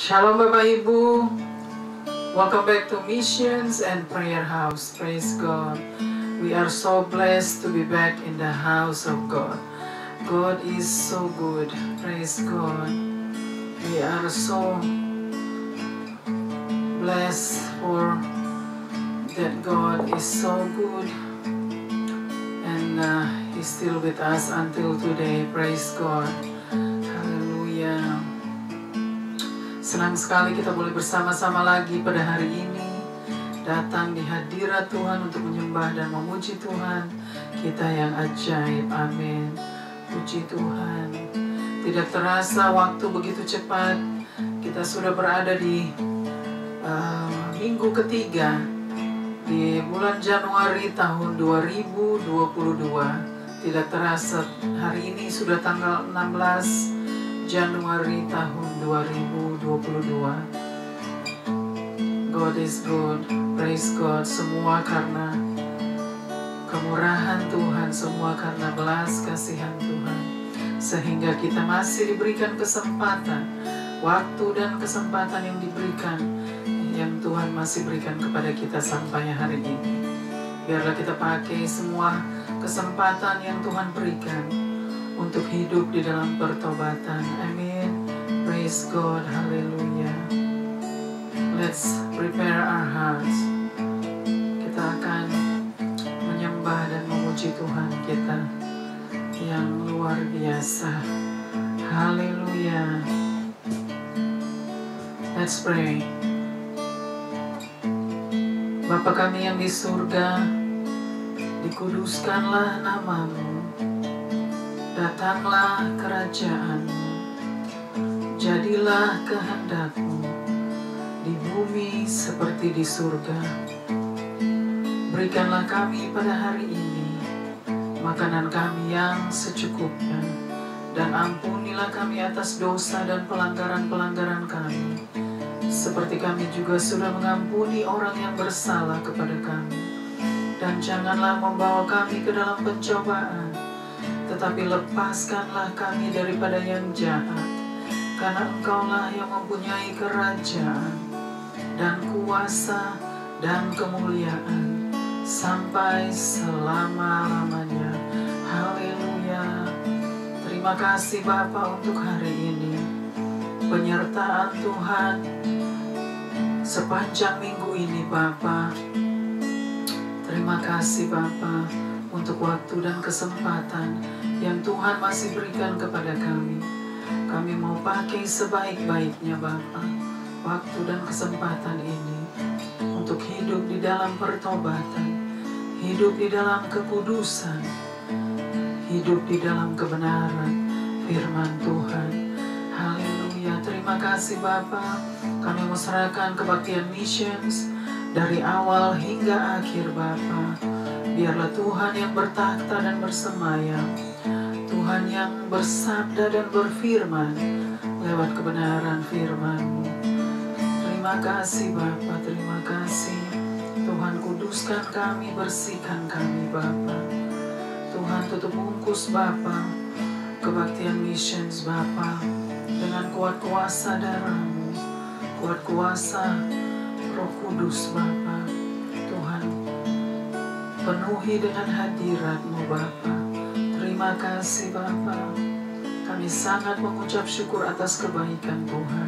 Shalom Bapak Ibu. Welcome back to Missions and Prayer House. Praise God. We are so blessed to be back in the house of God. God is so good. Praise God. We are so blessed for that God is so good and He's still with us until today. Praise God. Haleluya. Senang sekali kita boleh bersama-sama lagi pada hari ini, datang di hadirat Tuhan untuk menyembah dan memuji Tuhan kita yang ajaib. Amin. Puji Tuhan. Tidak terasa waktu begitu cepat. Kita sudah berada di minggu ketiga di bulan Januari tahun 2022. Tidak terasa hari ini sudah tanggal 16 Januari tahun 2022. God is good. Praise God. Semua karena kemurahan Tuhan, semua karena belas kasihan Tuhan, sehingga kita masih diberikan kesempatan, waktu dan kesempatan yang diberikan, yang Tuhan masih berikan kepada kita sampai hari ini. Biarlah kita pakai semua kesempatan yang Tuhan berikan untuk hidup di dalam pertobatan. Amin. Praise God. Haleluya. Let's prepare our hearts. Kita akan menyembah dan memuji Tuhan kita yang luar biasa. Haleluya. Let's pray. Bapa kami yang di surga, dikuduskanlah namamu. Datanglah kerajaan-Mu, jadilah kehendak-Mu di bumi seperti di surga. Berikanlah kami pada hari ini makanan kami yang secukupnya, dan ampunilah kami atas dosa dan pelanggaran-pelanggaran kami, seperti kami juga sudah mengampuni orang yang bersalah kepada kami. Dan janganlah membawa kami ke dalam pencobaan, tetapi lepaskanlah kami daripada yang jahat, karena Engkaulah yang mempunyai kerajaan dan kuasa dan kemuliaan sampai selama-lamanya. Haleluya. Terima kasih Bapa untuk hari ini, penyertaan Tuhan sepanjang minggu ini Bapa. Terima kasih Bapa untuk waktu dan kesempatan yang Tuhan masih berikan kepada kami. Kami mau pakai sebaik-baiknya Bapa, waktu dan kesempatan ini untuk hidup di dalam pertobatan, hidup di dalam kekudusan, hidup di dalam kebenaran firman Tuhan. Haleluya. Terima kasih Bapa. Kami mau serahkan kebaktian missions dari awal hingga akhir Bapa. Biarlah Tuhan yang bertakhta dan bersemayam, Tuhan yang bersabda dan berfirman lewat kebenaran firman-Mu. Terima kasih Bapa, terima kasih. Tuhan kuduskan kami, bersihkan kami Bapa. Tuhan tutup bungkus Bapa kebaktian missions Bapa dengan kuat kuasa darah-Mu, kuat kuasa Roh Kudus Bapa. Tuhan penuhi dengan hadirat-Mu Bapa. Terima kasih Bapa. Kami sangat mengucap syukur atas kebaikan Tuhan.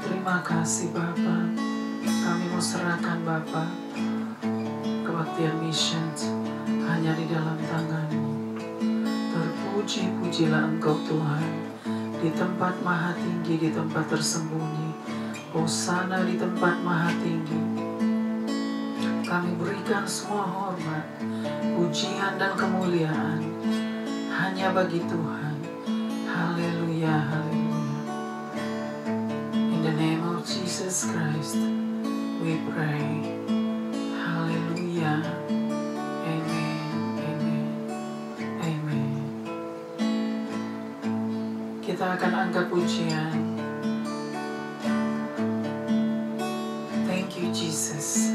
Terima kasih Bapa. Kami mau serahkan Bapa kebaktian missions hanya di dalam tangan-Mu. Terpuji-pujilah Engkau Tuhan di tempat maha tinggi, di tempat tersembunyi. Hosana di tempat maha tinggi. Kami berikan semua hormat, pujian dan kemuliaan hanya bagi Tuhan. Haleluya, haleluya. In the name of Jesus Christ, we pray. Haleluya. Amen, amen, amen. Kita akan angkat pujian. Thank you, Jesus.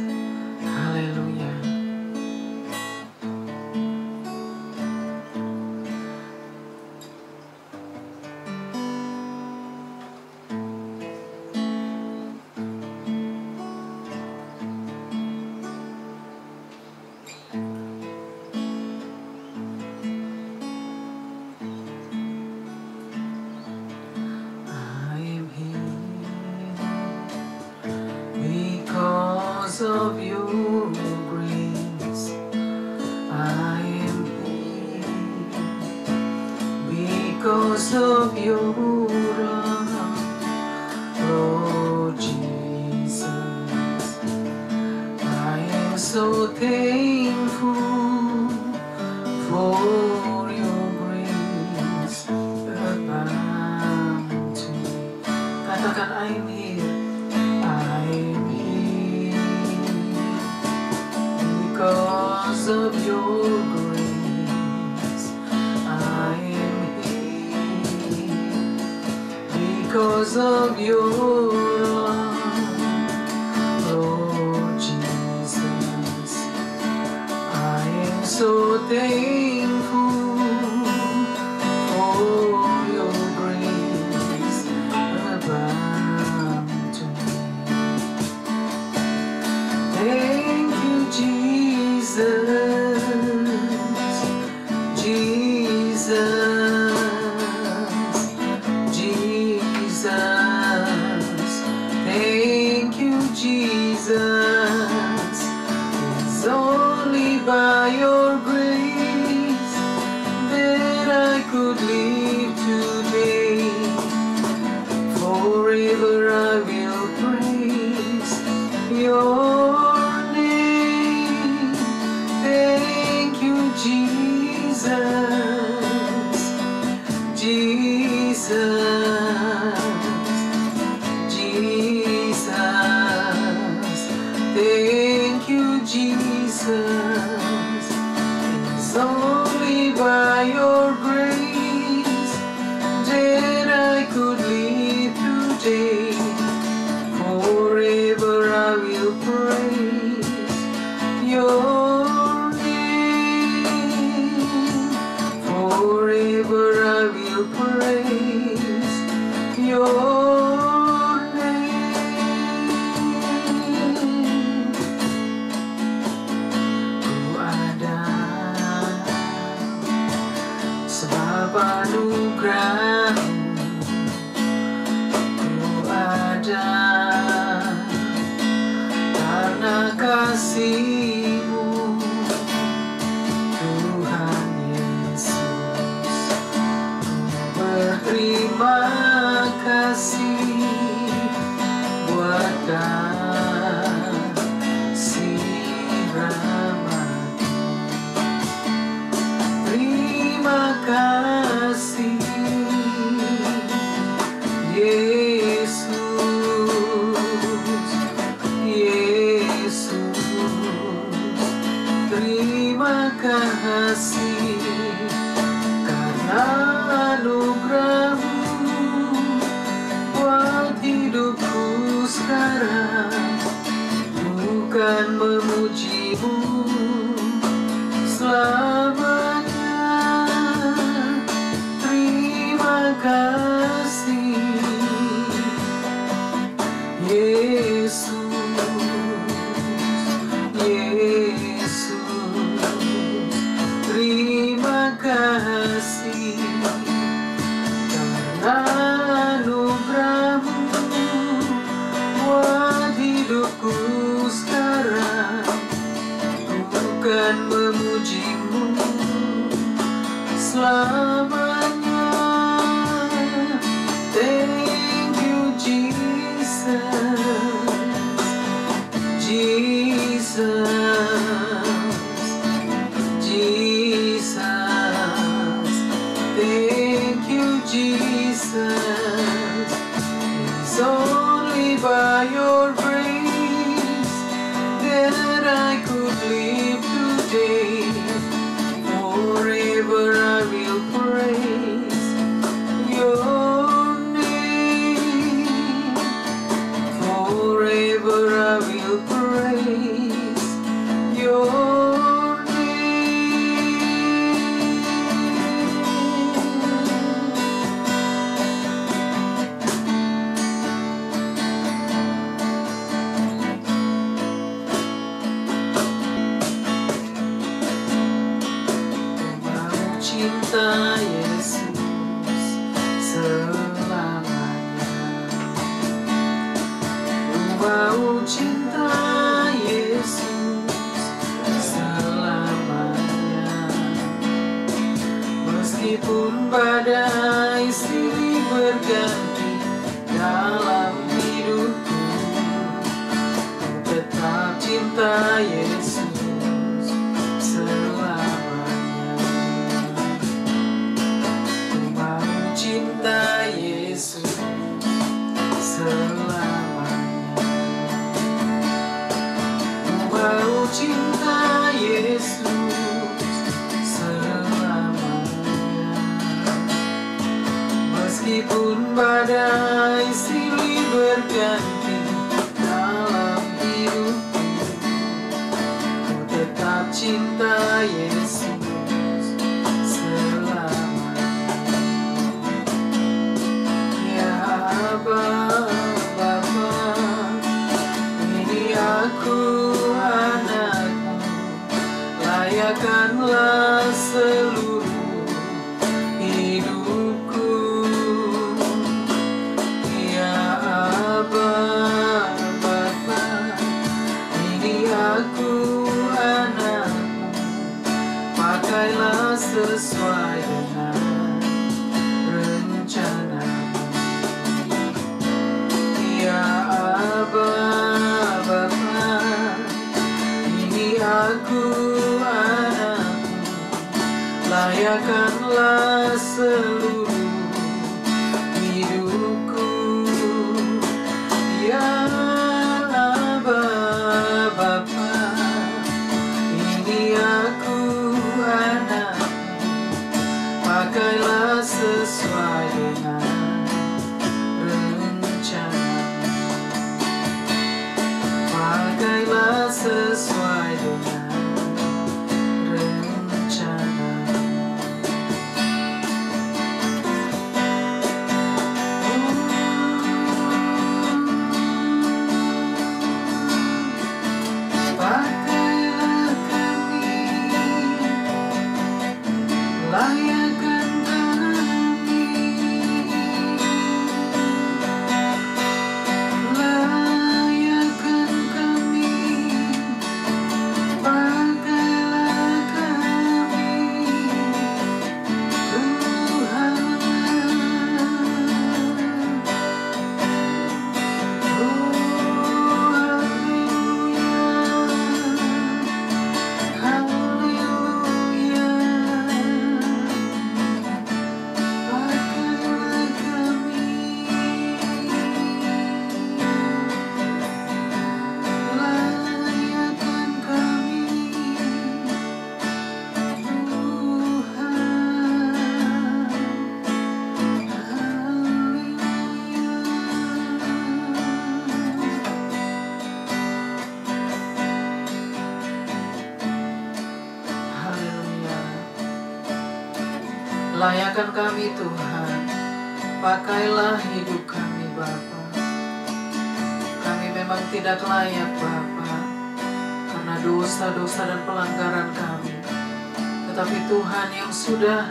Haleluya. Because of your grace, I am here. Because of your love, Lord Jesus, I am so thankful for your grace abounding. Katakan, I am here. I am here because of your grace. I am here because of your love, Lord Jesus. I am so thankful for your grace abounding. Thank you, Jesus, Jesus, Jesus. Thank you, Jesus. It's only by your grace that I could live today. Forever I will praise your name. Thank you, Jesus, Jesus, Jesus. Thank you, Jesus. It's only by your grace that I could live today. Forever I will praise your name. Forever I will praise your name. Ku ada sebab anugerah-Mu. Ku ada karena kasih-Mu, Tuhan Yesus. Ku berterima kasih buat kasih rahmat-Mu. Terima kasih Yesus, Yesus. Terima kasih karena anugerah-Mu buat hidupku sekarang. Bukan memuji-Mu selamanya. Terima kasih Yesus, Yesus. Terima kasih karena anugerah-Mu buat hidupku sekarang. Bukan memuji-Mu dalam hidupku. Ku tetap cinta Yesus selamanya. Ku mau cinta Yesus selamanya. Ku mau cinta Yesus selamanya. Meskipun badai silih berganti dalam hidupku, ku tetap cinta Yesus selamanya. Ya Aba, Bapa, ini aku anakmu, layakkanlah seluruh hidupku. Ya Aba, Bapa, ini aku anakmu, pakailah sesuai dengan rencanamu. Ya Aba, Bapa, ini aku anakmu, layakkanlah seluruh hidupku. Ya Aba, Bapa, ini aku anakmu, pakailah sesuai dengan rencanamu. Pakailah sesuai dengan rencanamu. Pakailah kami, layakkan kami, layakkan kami, pakailah kami, Tuhan. Oh, haleluya, pakailah kami, layakkan kami, Tuhan. Haleluya. Layakkan kami Tuhan, pakailah hidup kami Bapa. Kami memang tidak layak Bapa, karena dosa-dosa dan pelanggaran kami. Tetapi Tuhan yang sudah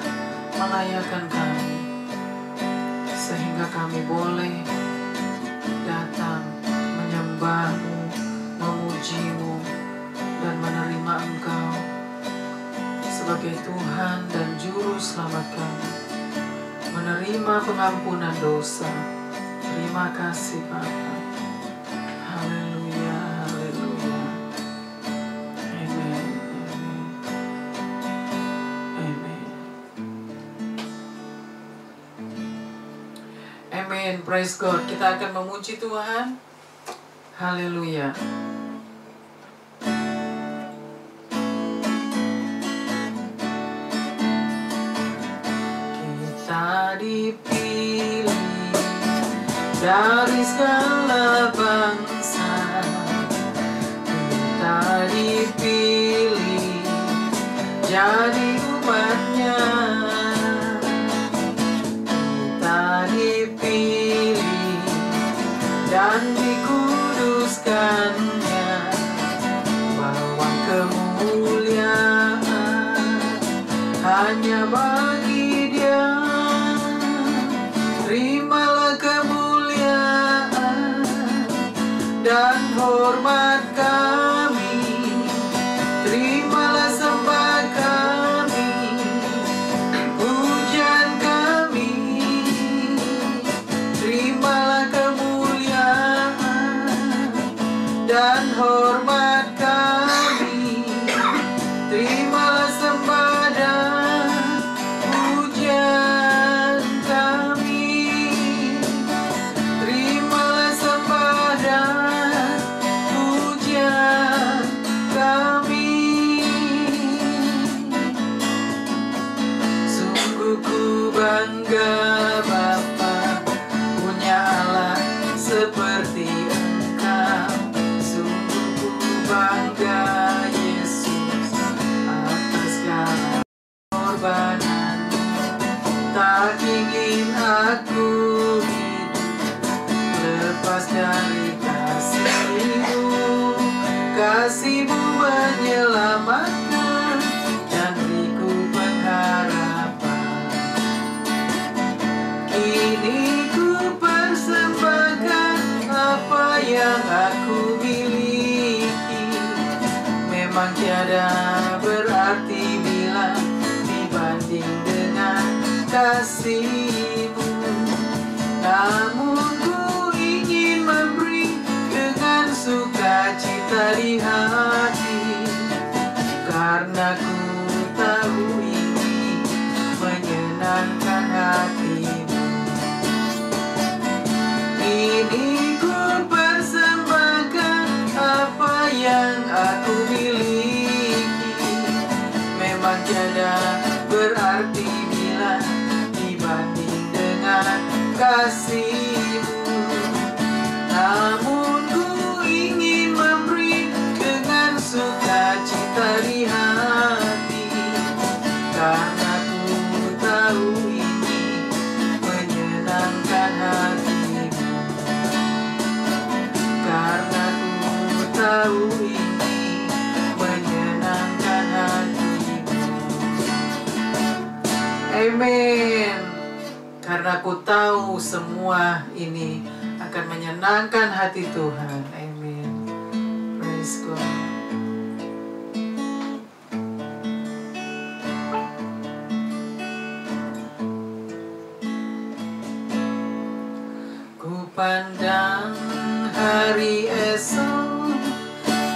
melayakkan kami, sehingga kami boleh datang menyembah-Mu, memuji-Mu, dan menerima Engkau sebagai Tuhan dan Juru Selamat kami, menerima pengampunan dosa. Terima kasih Bapa. Haleluya, haleluya. Amen, amen, amen. Amen, praise God. Kita akan memuji Tuhan. Haleluya. Kita dipilih dari segala bangsa, kita dipilih jadi umatnya, kita dipilih dan dikuduskannya, bawa kemuliaan hanya bagi Dia. Terimalah kemuliaan dan hormat kami, terimalah sembah kami, pujian kami, terimalah kemuliaan memang tiada berarti bila dibanding dengan kasih-Mu. Namun ku ingin memberi dengan sukacita di hati, karena ku tahu ini menyenangkan hati-Mu. Ini ku persembahkan apa yang aku miliki, memang tiada berarti bila dibanding dengan kasih-Mu. Namun ku ingin memberi dengan sukacita di hati, karena ku tahu ini menyenangkan hati-Mu. Karena ku tahu ini menyenangkan hati-Mu. Amin. Karena ku tahu semua ini akan menyenangkan hati Tuhan. Amin. Praise God. Ku pandang hari esok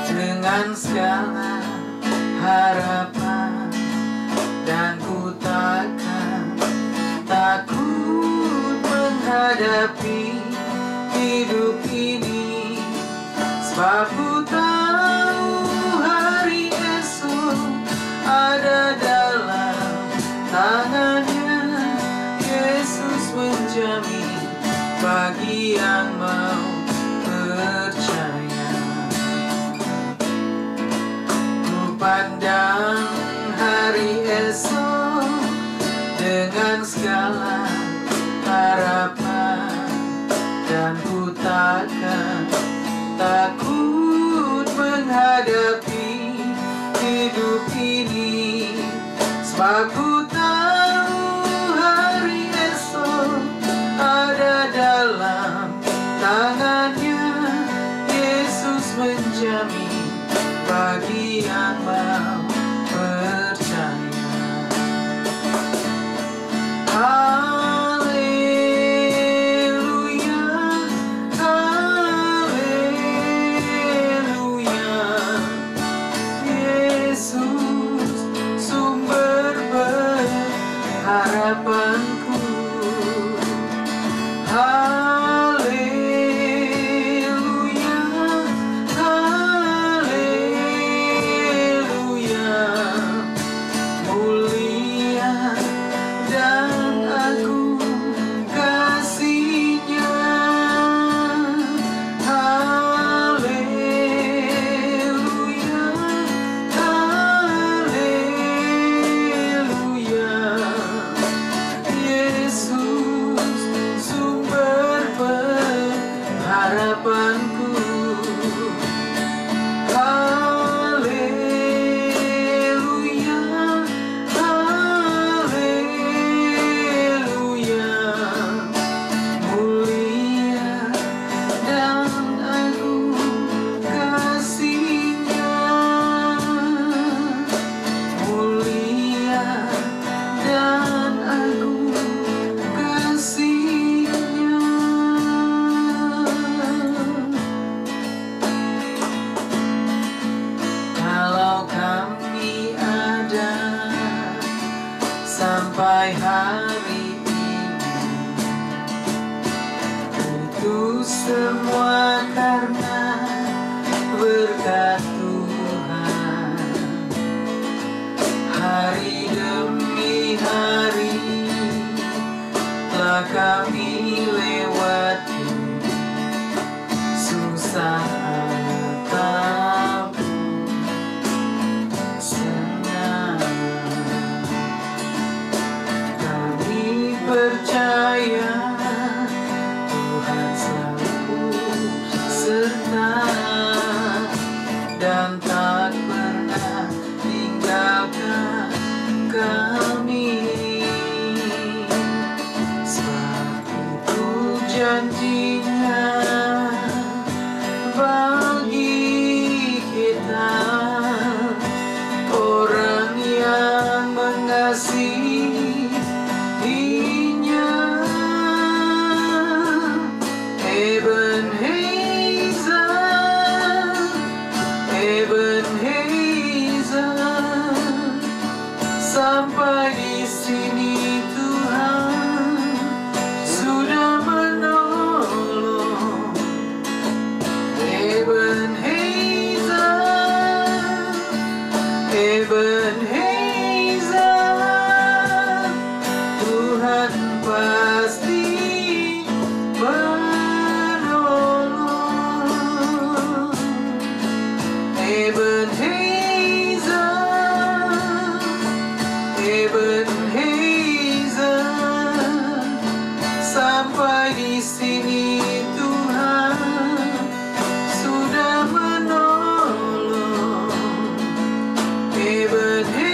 dengan segala harapan, dan ku takkan takut menghadapi hidup ini, sebab ku tahu hari esok ada dalam tangannya. Yesus menjamin bagi yang mau percaya. Ku pandang hari esok dengan segala harapan, dan ku takkan takut menghadapi hidup ini, sebab ku tahu hari esok ada dalam tangannya. Yesus menjamin bagi yang mau percaya. Haleluya, haleluya. Yesus sumber pengharapanku. Haleluya, haleluya. Mulia dan agung kasih-Nya. Haleluya, haleluya. Yesus sumber pengharapanku. Haleluya, haleluya. Mulia dan agung kasih-Nya. Mulia dan agung kasih-Nya. Kalau kami ada sampai hari ini, itu semua karena berkat Tuhan. Hari demi hari telah kami lewati, susah ataupun senang. Kami percaya Tuhan selalu serta, dan tak pernah tinggalkan kami. Sebab itu janji-Nya bagi kita, Sampai di sini Tuhan sudah menolong. Ebenezer, Tuhan pasti menolong. Ebenezer, sampai di sini Tuhan sudah menolong. Ebenezer,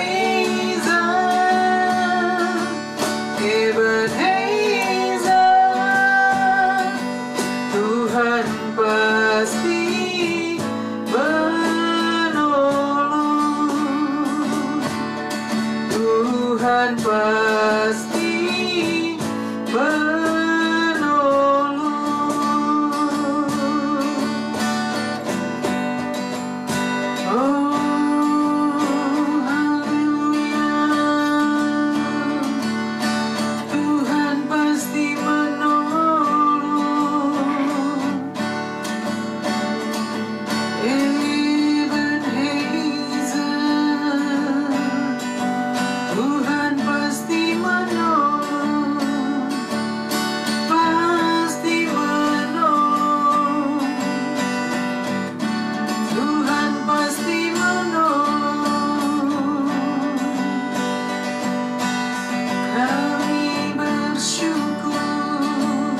Tuhan pasti menolong. Tuhan pasti menolong. Oh, haleluya. Tuhan pasti menolong. Tuhan pasti menolong, pasti menolong. Tuhan pasti menolong. Kami bersyukur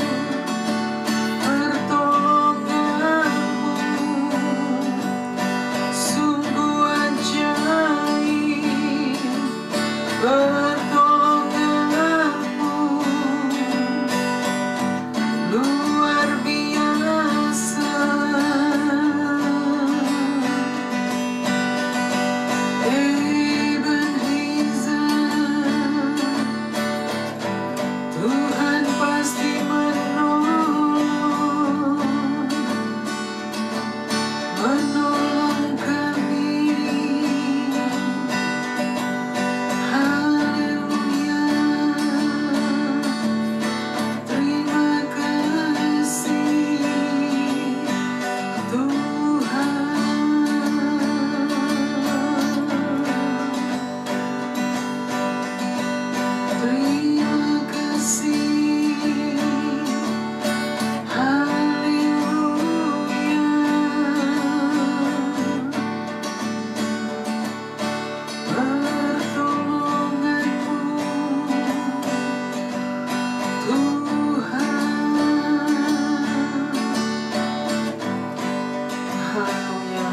pertolongan-Mu sungguh ajaib. Pertolongan-Mu luar biasa. Ebenezer, Tuhan pasti menolong. Menolong kami. Haleluya. Terima kasih Tuhan. Terima kasih. Haleluya. Pertolongan-Mu Tuhan. Haleluya.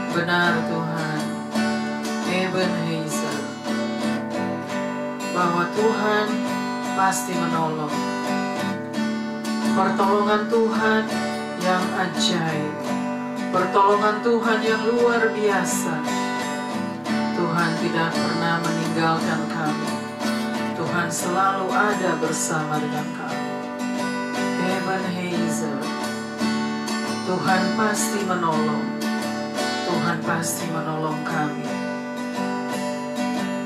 Benar Tuhan, Ebenezer, bahwa Tuhan pasti menolong. Pertolongan Tuhan yang ajaib, pertolongan Tuhan yang luar biasa. Tuhan tidak pernah meninggalkan kami. Tuhan selalu ada bersama dengan kami. Ebenezer, Tuhan pasti menolong. Tuhan pasti menolong kami.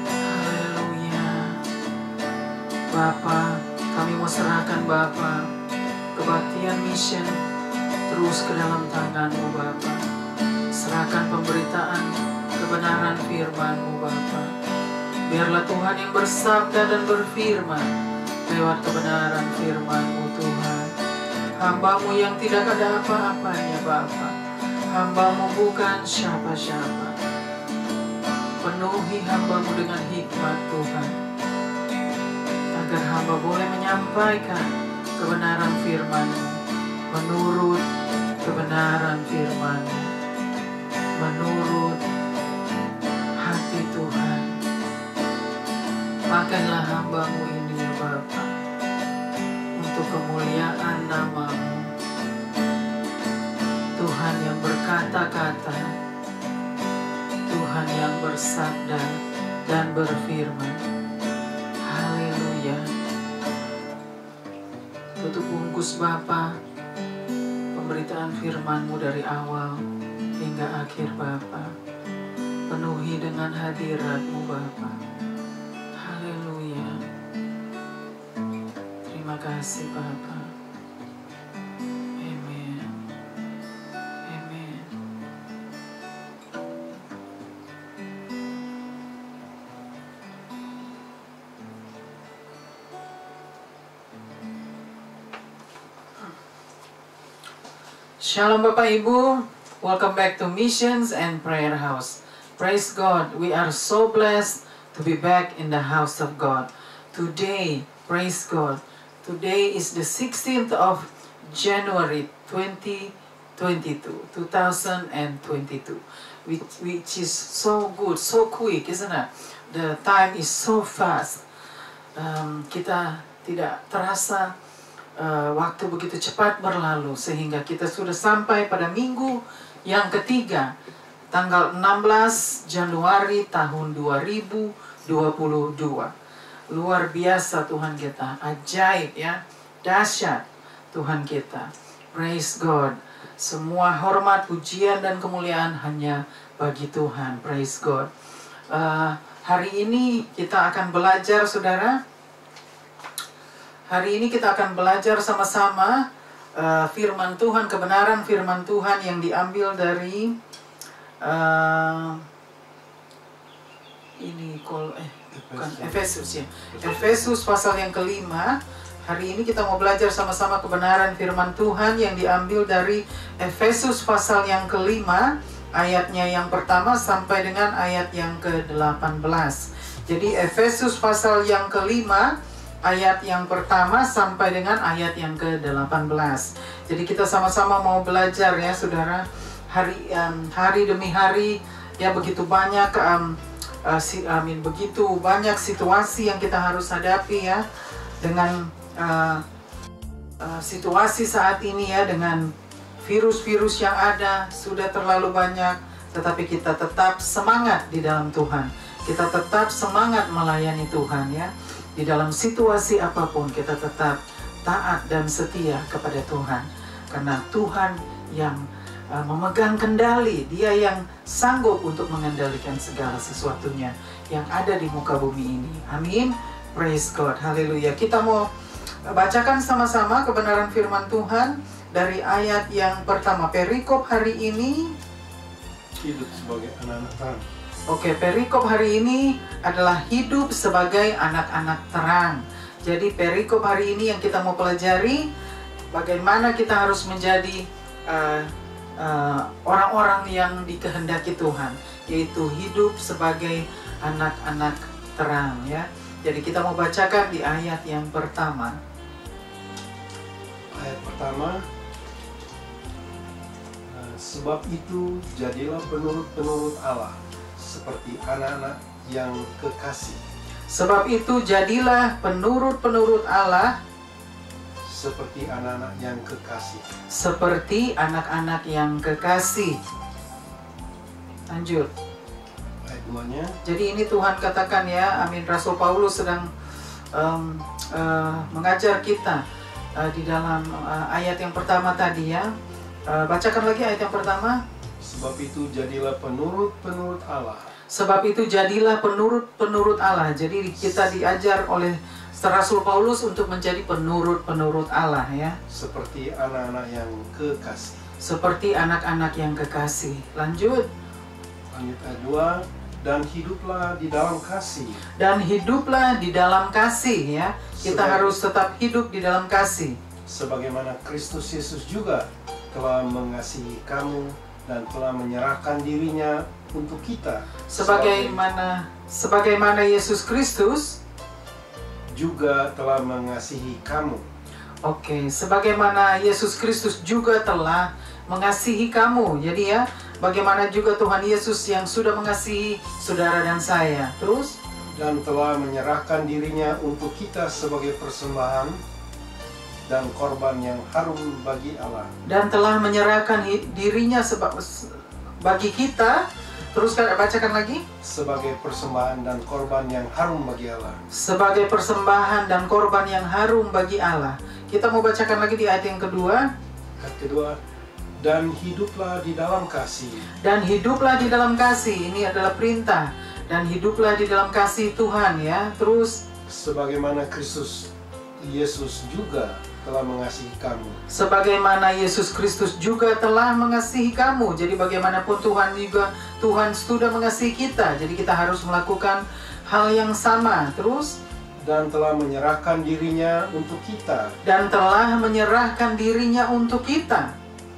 Haleluya. Bapa, kami mau serahkan Bapa kebaktian mission terus ke dalam tangan-Mu Bapa. Serahkan pemberitaan kebenaran firman-Mu Bapa. Biarlah Tuhan yang bersabda dan berfirman lewat kebenaran firman-Mu Tuhan. Hamba-Mu yang tidak ada apa-apanya Bapa. Hamba-Mu bukan siapa-siapa. Penuhi hamba-Mu dengan hikmat Tuhan, agar hamba boleh menyampaikan kebenaran firman-Mu menurut kebenaran firman-Mu, menurut hati Tuhan. Pakailah hamba-Mu ini ya Bapa, untuk kemuliaan nama-Mu. Tuhan yang berkata-kata, Tuhan yang bersabda dan berfirman. Haleluya. untuk bungkus Bapa pemberitaan firman-Mu dari awal hingga akhir Bapa. Penuhi dengan hadirat-Mu Bapa. Haleluya. Terima kasih Bapa. Amin. Amin. Shalom Bapak Ibu, welcome back to Missions and Prayer House. Praise God, we are so blessed to be back in the house of God. Today, praise God, today is the 16th of January 2022, which is so good, so quick, isn't it? The time is so fast. Kita tidak terasa waktu begitu cepat berlalu sehingga kita sudah sampai pada minggu yang ketiga, tanggal 16 Januari tahun 2022. Luar biasa Tuhan kita, ajaib ya, dahsyat Tuhan kita. Praise God. Semua hormat, pujian dan kemuliaan hanya bagi Tuhan. Praise God. Hari ini kita akan belajar, saudara. Hari ini kita akan belajar sama-sama firman Tuhan, kebenaran firman Tuhan yang diambil dari Efesus ya. Efesus pasal yang kelima. Hari ini kita mau belajar sama-sama kebenaran firman Tuhan yang diambil dari Efesus pasal yang kelima, ayatnya yang pertama sampai dengan ayat yang ke-18. Jadi Efesus pasal yang kelima, ayat yang pertama sampai dengan ayat yang ke-18. Jadi kita sama-sama mau belajar ya saudara. Hari demi hari ya, begitu banyak begitu banyak situasi yang kita harus hadapi ya. Dengan situasi saat ini ya, dengan virus-virus yang ada sudah terlalu banyak, tetapi kita tetap semangat di dalam Tuhan. Kita tetap semangat melayani Tuhan ya. Di dalam situasi apapun kita tetap taat dan setia kepada Tuhan. Karena Tuhan yang memegang kendali, Dia yang sanggup untuk mengendalikan segala sesuatunya yang ada di muka bumi ini. Amin. Praise God. Haleluya. Kita mau bacakan sama-sama kebenaran firman Tuhan dari ayat yang pertama. Perikop hari ini, hidup sebagai anak-anak terang. Oke, perikop hari ini adalah hidup sebagai anak-anak terang. Jadi perikop hari ini yang kita mau pelajari, bagaimana kita harus menjadi orang-orang yang dikehendaki Tuhan, yaitu hidup sebagai anak-anak terang ya. Jadi kita mau bacakan di ayat yang pertama. Ayat pertama, sebab itu jadilah penurut-penurut Allah, seperti anak-anak yang kekasih. Sebab itu jadilah penurut-penurut Allah, seperti anak-anak yang kekasih. Seperti anak-anak yang kekasih. Lanjut. Ayat 2-nya. Jadi ini Tuhan katakan ya, amin. Rasul Paulus sedang mengajar kita di dalam ayat yang pertama tadi ya. Bacakan lagi ayat yang pertama. Sebab itu jadilah penurut-penurut Allah. Sebab itu jadilah penurut-penurut Allah. Jadi kita diajar oleh Rasul Paulus untuk menjadi penurut-penurut Allah ya. Seperti anak-anak yang kekasih. Seperti anak-anak yang kekasih. Lanjut. Lanjut ayat 2. Dan hiduplah di dalam kasih. Dan hiduplah di dalam kasih ya. Kita harus tetap hidup di dalam kasih. Sebagaimana Kristus Yesus juga telah mengasihi kamu dan telah menyerahkan dirinya untuk kita. Sebagaimana Yesus Kristus juga telah mengasihi kamu. Oke, sebagaimana Yesus Kristus juga telah mengasihi kamu. Jadi ya, bagaimana juga Tuhan Yesus yang sudah mengasihi saudara dan saya. Terus? Dan telah menyerahkan dirinya untuk kita sebagai persembahan dan korban yang harum bagi Allah. Dan telah menyerahkan dirinya bagi kita. Terus bacakan lagi. Sebagai persembahan dan korban yang harum bagi Allah. Sebagai persembahan dan korban yang harum bagi Allah. Kita mau bacakan lagi di ayat yang kedua. Ayat kedua, dan hiduplah di dalam kasih. Dan hiduplah di dalam kasih. Ini adalah perintah. Dan hiduplah di dalam kasih Tuhan ya. Terus Sebagaimana Kristus Yesus juga telah mengasihi kamu. sebagaimana Yesus Kristus juga telah mengasihi kamu. Jadi bagaimanapun Tuhan sudah mengasihi kita. Jadi kita harus melakukan hal yang sama. Terus Dan telah menyerahkan dirinya untuk kita. dan telah menyerahkan dirinya untuk kita.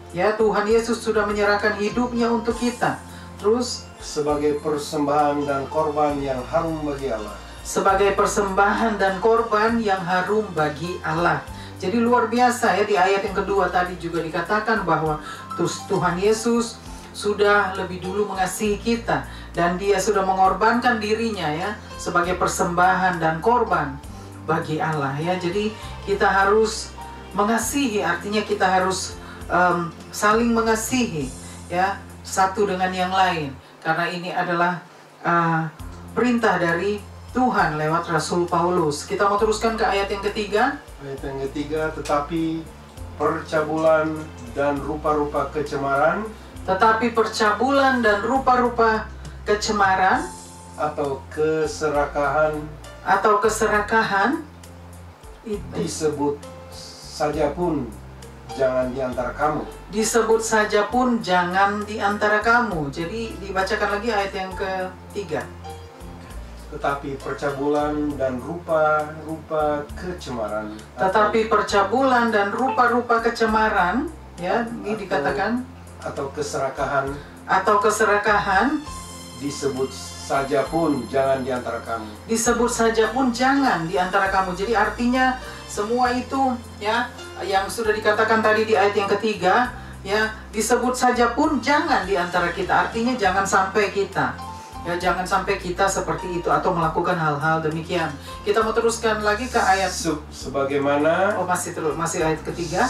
Ya, Tuhan Yesus sudah menyerahkan hidupnya untuk kita. Terus Sebagai persembahan dan korban yang harum bagi Allah. sebagai persembahan dan korban yang harum bagi Allah. Jadi luar biasa ya, di ayat yang kedua tadi juga dikatakan bahwa Tuhan Yesus sudah lebih dulu mengasihi kita dan Dia sudah mengorbankan dirinya ya sebagai persembahan dan korban bagi Allah ya. Jadi kita harus mengasihi, artinya kita harus saling mengasihi ya, satu dengan yang lain, karena ini adalah perintah dari Tuhan lewat Rasul Paulus. Kita mau teruskan ke ayat yang ketiga. Ayat yang ketiga, tetapi percabulan dan rupa-rupa kecemaran Tetapi percabulan dan rupa-rupa kecemaran atau keserakahan itu disebut saja pun jangan di antara kamu. disebut saja pun jangan di antara kamu. Jadi dibacakan lagi ayat yang ketiga. Tetapi percabulan dan rupa-rupa kecemaran Tetapi percabulan dan rupa-rupa kecemaran ya, ini dikatakan atau keserakahan disebut saja pun jangan di antara kamu. disebut saja pun jangan di antara kamu. Jadi artinya semua itu ya yang sudah dikatakan tadi di ayat yang ketiga ya, disebut saja pun jangan di antara kita. Artinya jangan sampai kita ya, jangan sampai kita seperti itu atau melakukan hal-hal demikian. Kita mau teruskan lagi ke ayat Sebagaimana masih ayat ketiga.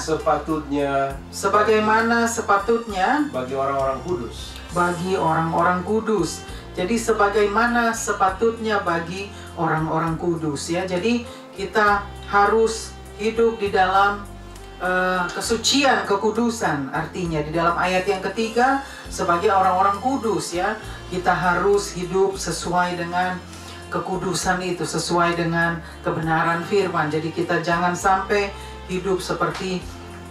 Sebagaimana sepatutnya bagi orang-orang kudus. bagi orang-orang kudus. Jadi sebagaimana sepatutnya bagi orang-orang kudus ya. Jadi kita harus hidup di dalam kesucian, kekudusan. Artinya di dalam ayat yang ketiga, sebagai orang-orang kudus ya, kita harus hidup sesuai dengan kekudusan itu, sesuai dengan kebenaran firman. Jadi kita jangan sampai hidup seperti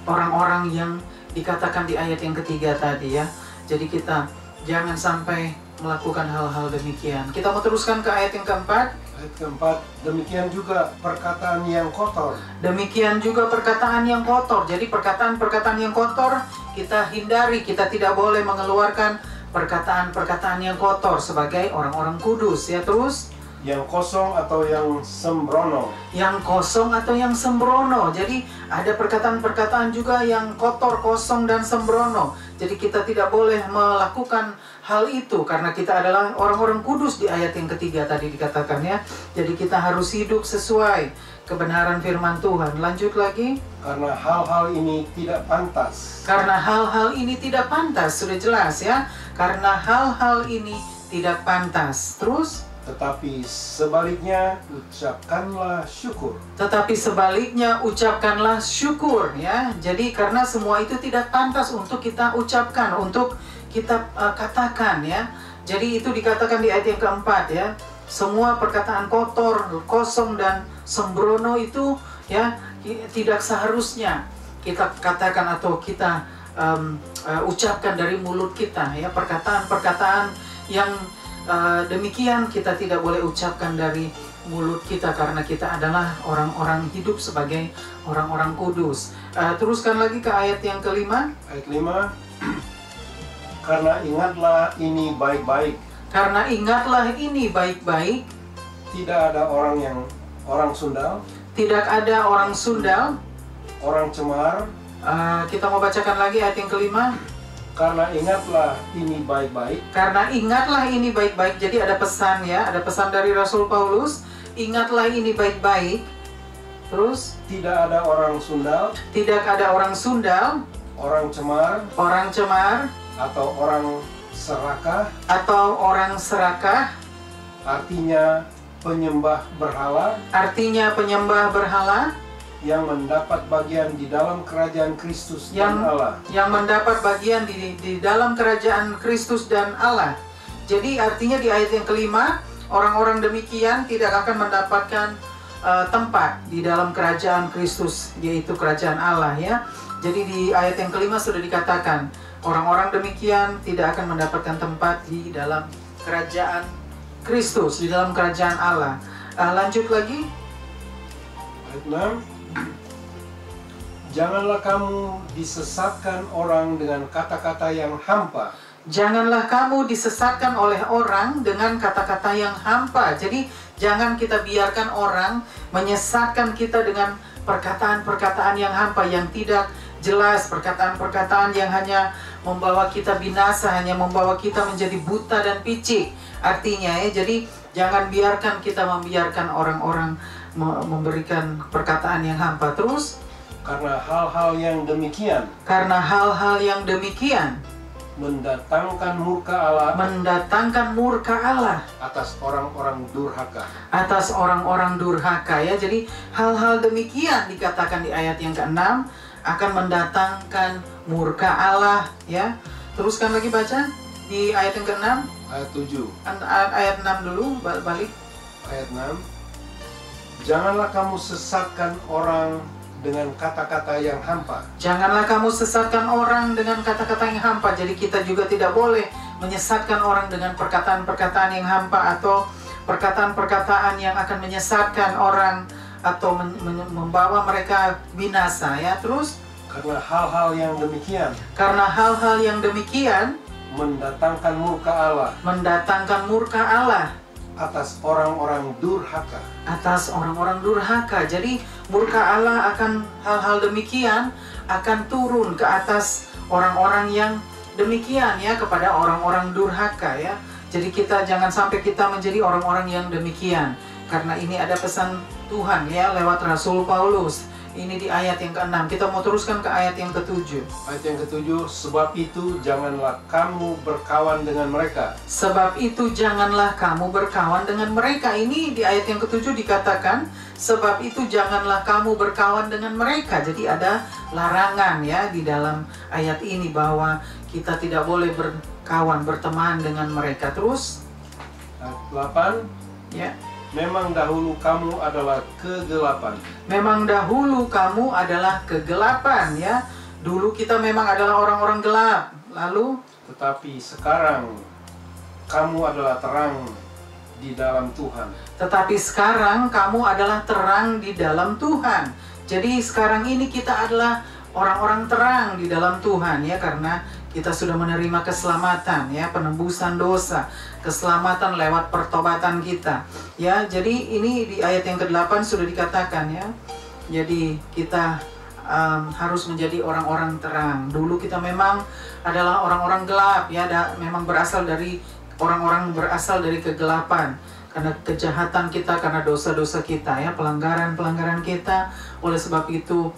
orang-orang yang dikatakan di ayat yang ketiga tadi ya. Jadi kita jangan sampai melakukan hal-hal demikian. Kita mau teruskan ke ayat yang keempat. Ayat keempat, demikian juga perkataan yang kotor. Demikian juga perkataan yang kotor. Jadi perkataan-perkataan yang kotor kita hindari. Kita tidak boleh mengeluarkan perkataan-perkataan yang kotor sebagai orang-orang kudus ya. Terus Yang kosong atau yang sembrono. yang kosong atau yang sembrono. Jadi ada perkataan-perkataan juga yang kotor, kosong, dan sembrono. Jadi kita tidak boleh melakukan hal itu karena kita adalah orang-orang kudus di ayat yang ketiga tadi dikatakan ya. Jadi kita harus hidup sesuai kebenaran firman Tuhan. Lanjut lagi. Karena hal-hal ini tidak pantas. Karena hal-hal ini tidak pantas, sudah jelas ya. Karena hal-hal ini tidak pantas. Terus Tetapi sebaliknya ucapkanlah syukur. Tetapi sebaliknya ucapkanlah syukur ya. Jadi karena semua itu tidak pantas untuk kita ucapkan, untuk kita katakan ya. Jadi itu dikatakan di ayat yang keempat ya. Semua perkataan kotor, kosong, dan sembrono itu ya tidak seharusnya kita katakan atau kita ucapkan dari mulut kita ya. Perkataan-perkataan yang demikian kita tidak boleh ucapkan dari mulut kita karena kita adalah orang-orang hidup sebagai orang-orang kudus. Teruskan lagi ke ayat yang kelima. Ayat 5. Karena ingatlah ini baik-baik. Karena ingatlah ini baik-baik. Tidak ada orang sundal. Tidak ada orang sundal. Orang cemar. Kita mau bacakan lagi ayat yang kelima. Karena ingatlah ini baik-baik. Karena ingatlah ini baik-baik. Jadi ada pesan ya, ada pesan dari Rasul Paulus. Ingatlah ini baik-baik. Terus Tidak ada orang sundal. tidak ada orang sundal, Orang cemar. orang cemar, Atau orang serakah. atau orang serakah. Artinya penyembah berhala. Artinya penyembah berhala. yang mendapat bagian di dalam kerajaan Kristus dan Allah. Yang mendapat bagian di dalam kerajaan Kristus dan Allah. Jadi artinya di ayat yang kelima, orang-orang demikian tidak akan mendapatkan tempat di dalam kerajaan Kristus, yaitu kerajaan Allah ya. Jadi di ayat yang kelima sudah dikatakan, orang-orang demikian tidak akan mendapatkan tempat di dalam kerajaan Kristus, di dalam kerajaan Allah. Lanjut lagi. Ayat 6. Janganlah kamu disesatkan orang dengan kata-kata yang hampa. Janganlah kamu disesatkan oleh orang dengan kata-kata yang hampa. Jadi jangan kita biarkan orang menyesatkan kita dengan perkataan-perkataan yang hampa, yang tidak jelas, perkataan-perkataan yang hanya membawa kita binasa, hanya membawa kita menjadi buta dan picik. Artinya ya, jadi jangan biarkan kita membiarkan orang-orang memberikan perkataan yang hampa. Terus, karena hal-hal yang demikian mendatangkan murka Allah atas orang-orang durhaka ya. Jadi hal-hal demikian dikatakan di ayat yang ke-6 akan mendatangkan murka Allah ya. Teruskan lagi baca di ayat yang ke-6. Ayat 7. Ayat 6 dulu, balik. Ayat 6. Janganlah kamu sesatkan orang dengan kata-kata yang hampa. Janganlah kamu sesatkan orang dengan kata-kata yang hampa. Jadi kita juga tidak boleh menyesatkan orang dengan perkataan-perkataan yang hampa atau perkataan-perkataan yang akan menyesatkan orang atau membawa mereka binasa ya. Terus, karena hal-hal yang demikian mendatangkan murka Allah atas orang-orang durhaka. Jadi murka Allah akan hal-hal demikian akan turun ke atas orang-orang yang demikian ya, kepada orang-orang durhaka ya. Jadi kita jangan sampai kita menjadi orang-orang yang demikian, karena ini ada pesan Tuhan ya lewat Rasul Paulus. Ini di ayat yang ke-6. Kita mau teruskan ke ayat yang ke-7. Ayat yang ke-7, sebab itu janganlah kamu berkawan dengan mereka. Sebab itu janganlah kamu berkawan dengan mereka. Ini di ayat yang ke-7 dikatakan, sebab itu janganlah kamu berkawan dengan mereka. Jadi ada larangan ya di dalam ayat ini bahwa kita tidak boleh berkawan, berteman dengan mereka. Terus ayat 8 ya. Memang dahulu kamu adalah kegelapan. Memang dahulu kamu adalah kegelapan ya. Dulu kita memang adalah orang-orang gelap. Lalu, tetapi sekarang kamu adalah terang di dalam Tuhan. Tetapi sekarang kamu adalah terang di dalam Tuhan. Jadi sekarang ini kita adalah orang-orang terang di dalam Tuhan ya, karena kita sudah menerima keselamatan ya, penembusan dosa, keselamatan lewat pertobatan kita ya. Jadi ini di ayat yang ke-8 sudah dikatakan ya. Jadi kita harus menjadi orang-orang terang. Dulu kita memang adalah orang-orang gelap ya, memang berasal dari orang-orang berasal dari kegelapan karena kejahatan kita, karena dosa-dosa kita ya, pelanggaran-pelanggaran kita. Oleh sebab itu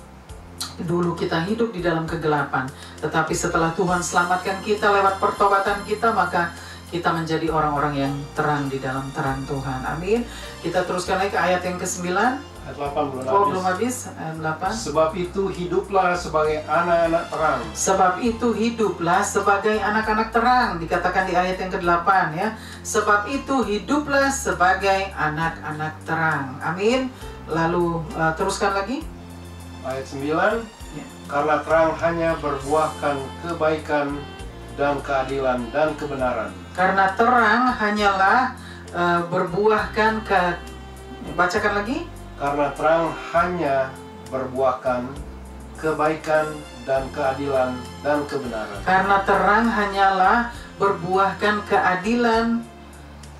dulu kita hidup di dalam kegelapan, tetapi setelah Tuhan selamatkan kita lewat pertobatan kita, maka kita menjadi orang-orang yang terang di dalam terang Tuhan. Amin. Kita teruskan lagi ke ayat yang ke-9. Ayat 8 belum habis. Ayat 8. Sebab itu hiduplah sebagai anak-anak terang. Sebab itu hiduplah sebagai anak-anak terang. Dikatakan di ayat yang ke-8 ya. Sebab itu hiduplah sebagai anak-anak terang. Amin. Lalu teruskan lagi. Ayat 9 ya. Karena terang hanya berbuahkan kebaikan dan keadilan dan kebenaran. Karena terang hanyalah berbuahkan bacakan lagi. Karena terang hanya berbuahkan kebaikan dan keadilan dan kebenaran. Karena terang hanyalah berbuahkan keadilan,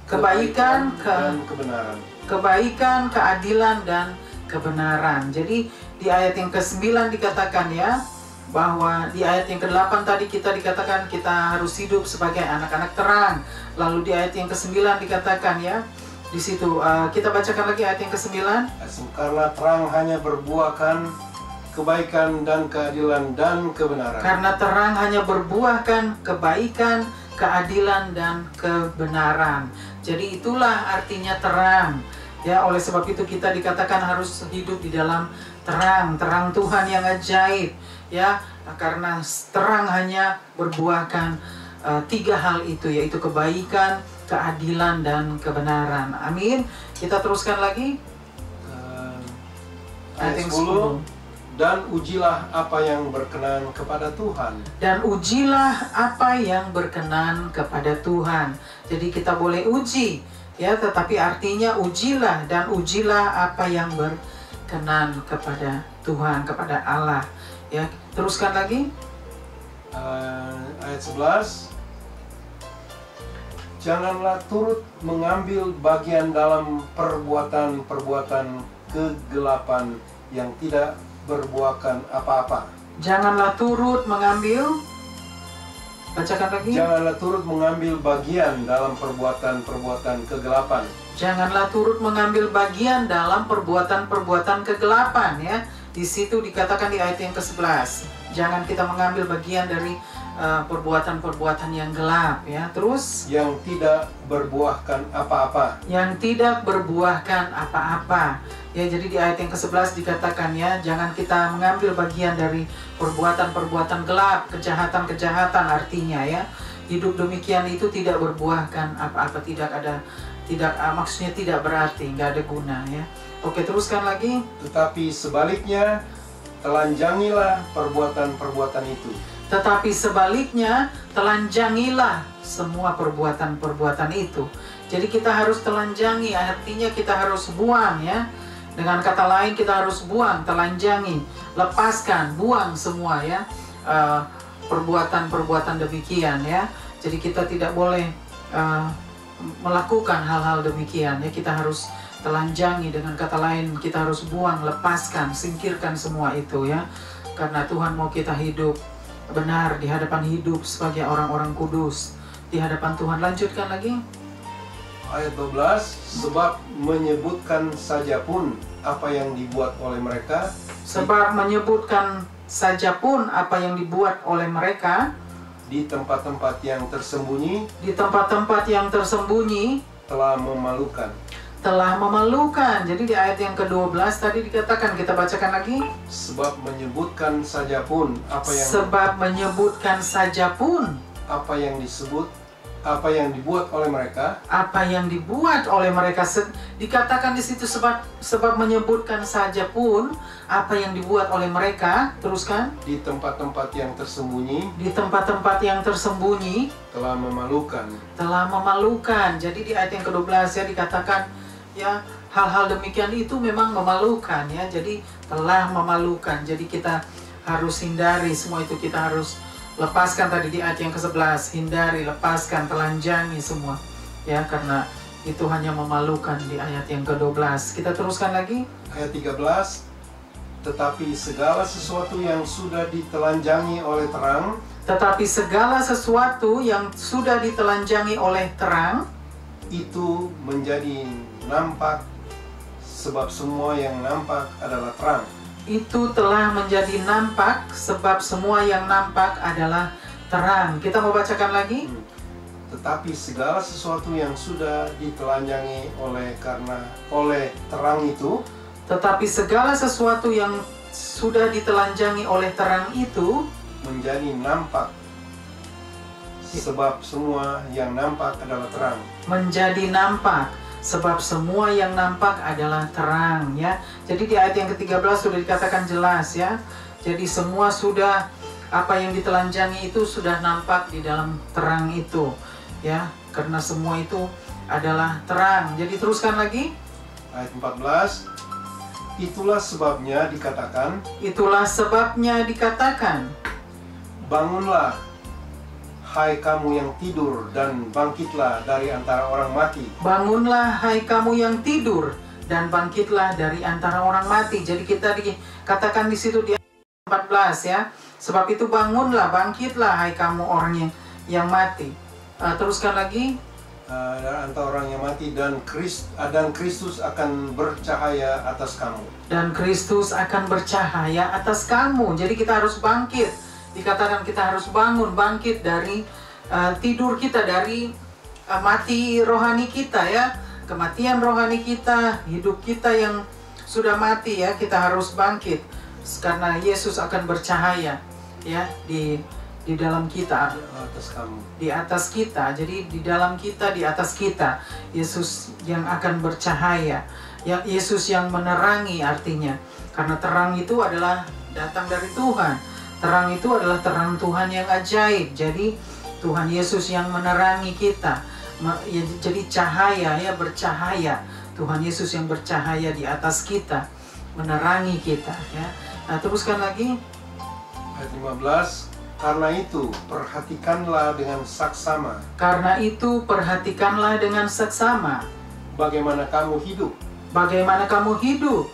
kebaikan dan kebenaran. Kebaikan, keadilan dan kebenaran. Jadi di ayat yang ke-9 dikatakan ya, bahwa di ayat yang ke-8 tadi kita dikatakan kita harus hidup sebagai anak-anak terang. Lalu di ayat yang ke-9 dikatakan ya, di situ kita bacakan lagi ayat yang ke-9. Karena terang hanya berbuahkan kebaikan dan keadilan dan kebenaran. Karena terang hanya berbuahkan kebaikan, keadilan dan kebenaran. Jadi itulah artinya terang. Ya, oleh sebab itu kita dikatakan harus hidup di dalam terang Tuhan yang ajaib, ya. Karena terang hanya berbuahkan 3 hal itu, yaitu kebaikan, keadilan, dan kebenaran. Amin. Kita teruskan lagi. Ayat 10. Dan ujilah apa yang berkenan kepada Tuhan. Dan ujilah apa yang berkenan kepada Tuhan. Jadi kita boleh uji, ya, tetapi artinya ujilah, dan ujilah apa yang berkenan kepada Tuhan, kepada Allah. Ya, teruskan lagi. Ayat 11. Janganlah turut mengambil bagian dalam perbuatan-perbuatan kegelapan yang tidak berbuahkan apa-apa. Janganlah turut mengambil, bacakan lagi. Janganlah turut mengambil bagian dalam perbuatan-perbuatan kegelapan. Janganlah turut mengambil bagian dalam perbuatan-perbuatan kegelapan, ya. Di situ dikatakan di ayat yang ke-11. Jangan kita mengambil bagian dari perbuatan-perbuatan yang gelap, ya. Terus yang tidak berbuahkan apa-apa. Yang tidak berbuahkan apa-apa. Ya, jadi di ayat yang ke-11 dikatakan, ya, jangan kita mengambil bagian dari perbuatan-perbuatan gelap, kejahatan-kejahatan artinya, ya. Hidup demikian itu tidak berbuahkan apa-apa, maksudnya tidak berarti, nggak ada guna, ya. Oke, teruskan lagi. Tetapi sebaliknya, telanjangilah perbuatan-perbuatan itu. Tetapi sebaliknya, telanjangilah semua perbuatan-perbuatan itu. Jadi kita harus telanjangi, artinya kita harus buang, ya. Dengan kata lain, kita harus buang, telanjangi, lepaskan, buang semua, ya, perbuatan-perbuatan demikian, ya. Jadi kita tidak boleh melakukan hal-hal demikian, ya. Kita harus telanjangi, dengan kata lain kita harus buang, lepaskan, singkirkan semua itu, ya. Karena Tuhan mau kita hidup benar di hadapan, hidup sebagai orang-orang kudus di hadapan Tuhan. Lanjutkan lagi. Ayat 12, sebab menyebutkan saja pun apa yang dibuat oleh mereka. Sebab menyebutkan saja pun apa yang dibuat oleh mereka di tempat-tempat yang tersembunyi. Di tempat-tempat yang tersembunyi Telah memalukan. Telah memalukan. Jadi di ayat yang ke-12 tadi dikatakan, kita bacakan lagi. Sebab menyebutkan saja pun apa yang. Sebab menyebutkan saja pun apa yang disebut, apa yang dibuat oleh mereka. Apa yang dibuat oleh mereka. Dikatakan di situ sebab menyebutkan saja pun apa yang dibuat oleh mereka. Teruskan. Di tempat-tempat yang tersembunyi. Di tempat-tempat yang tersembunyi. Telah memalukan. Telah memalukan. Jadi di ayat yang ke-12, ya, dikatakan, ya, hal-hal demikian itu memang memalukan, ya. Jadi telah memalukan. Jadi kita harus hindari semua itu, kita harus lepaskan tadi di ayat yang ke-11, hindari, lepaskan, telanjangi semua, ya, karena itu hanya memalukan di ayat yang ke-12. Kita teruskan lagi. Ayat 13, tetapi segala sesuatu yang sudah ditelanjangi oleh terang. Tetapi segala sesuatu yang sudah ditelanjangi oleh terang itu menjadi nampak, sebab semua yang nampak adalah terang. Itu telah menjadi nampak, sebab semua yang nampak adalah terang. Kita mau bacakan lagi. Tetapi segala sesuatu yang sudah ditelanjangi oleh terang itu. Tetapi segala sesuatu yang sudah ditelanjangi oleh terang itu menjadi nampak, sebab semua yang nampak adalah terang. Menjadi nampak, sebab semua yang nampak adalah terang, ya. Jadi di ayat yang ke-13 sudah dikatakan jelas, ya. Jadi semua sudah, apa yang ditelanjangi itu sudah nampak di dalam terang itu, ya. Karena semua itu adalah terang. Jadi teruskan lagi. Ayat 14. Itulah sebabnya dikatakan. Itulah sebabnya dikatakan. Bangunlah, hai kamu yang tidur, dan bangkitlah dari antara orang mati. Bangunlah, hai kamu yang tidur, dan bangkitlah dari antara orang mati. Jadi kita dikatakan di situ di ayat 14, ya. Sebab itu bangunlah, bangkitlah, hai kamu orang yang mati. Teruskan lagi. Antara orang yang mati, dan Kristus akan bercahaya atas kamu. Dan Kristus akan bercahaya atas kamu. Jadi kita harus bangkit. Dikatakan kita harus bangun, bangkit dari tidur kita, dari mati rohani kita, ya. Kematian rohani kita, hidup kita yang sudah mati ya, kita harus bangkit karena Yesus akan bercahaya ya di dalam kita, atas kamu, di atas kita. Jadi di dalam kita, di atas kita, Yesus yang akan bercahaya, yang Yesus yang menerangi artinya. Karena terang itu adalah datang dari Tuhan. Terang itu adalah terang Tuhan yang ajaib. Jadi Tuhan Yesus yang menerangi kita. Jadi cahaya ya, bercahaya. Tuhan Yesus yang bercahaya di atas kita, menerangi kita ya. Nah, teruskan lagi ayat 15. Karena itu perhatikanlah dengan saksama. Karena itu perhatikanlah dengan saksama. Bagaimana kamu hidup? Bagaimana kamu hidup?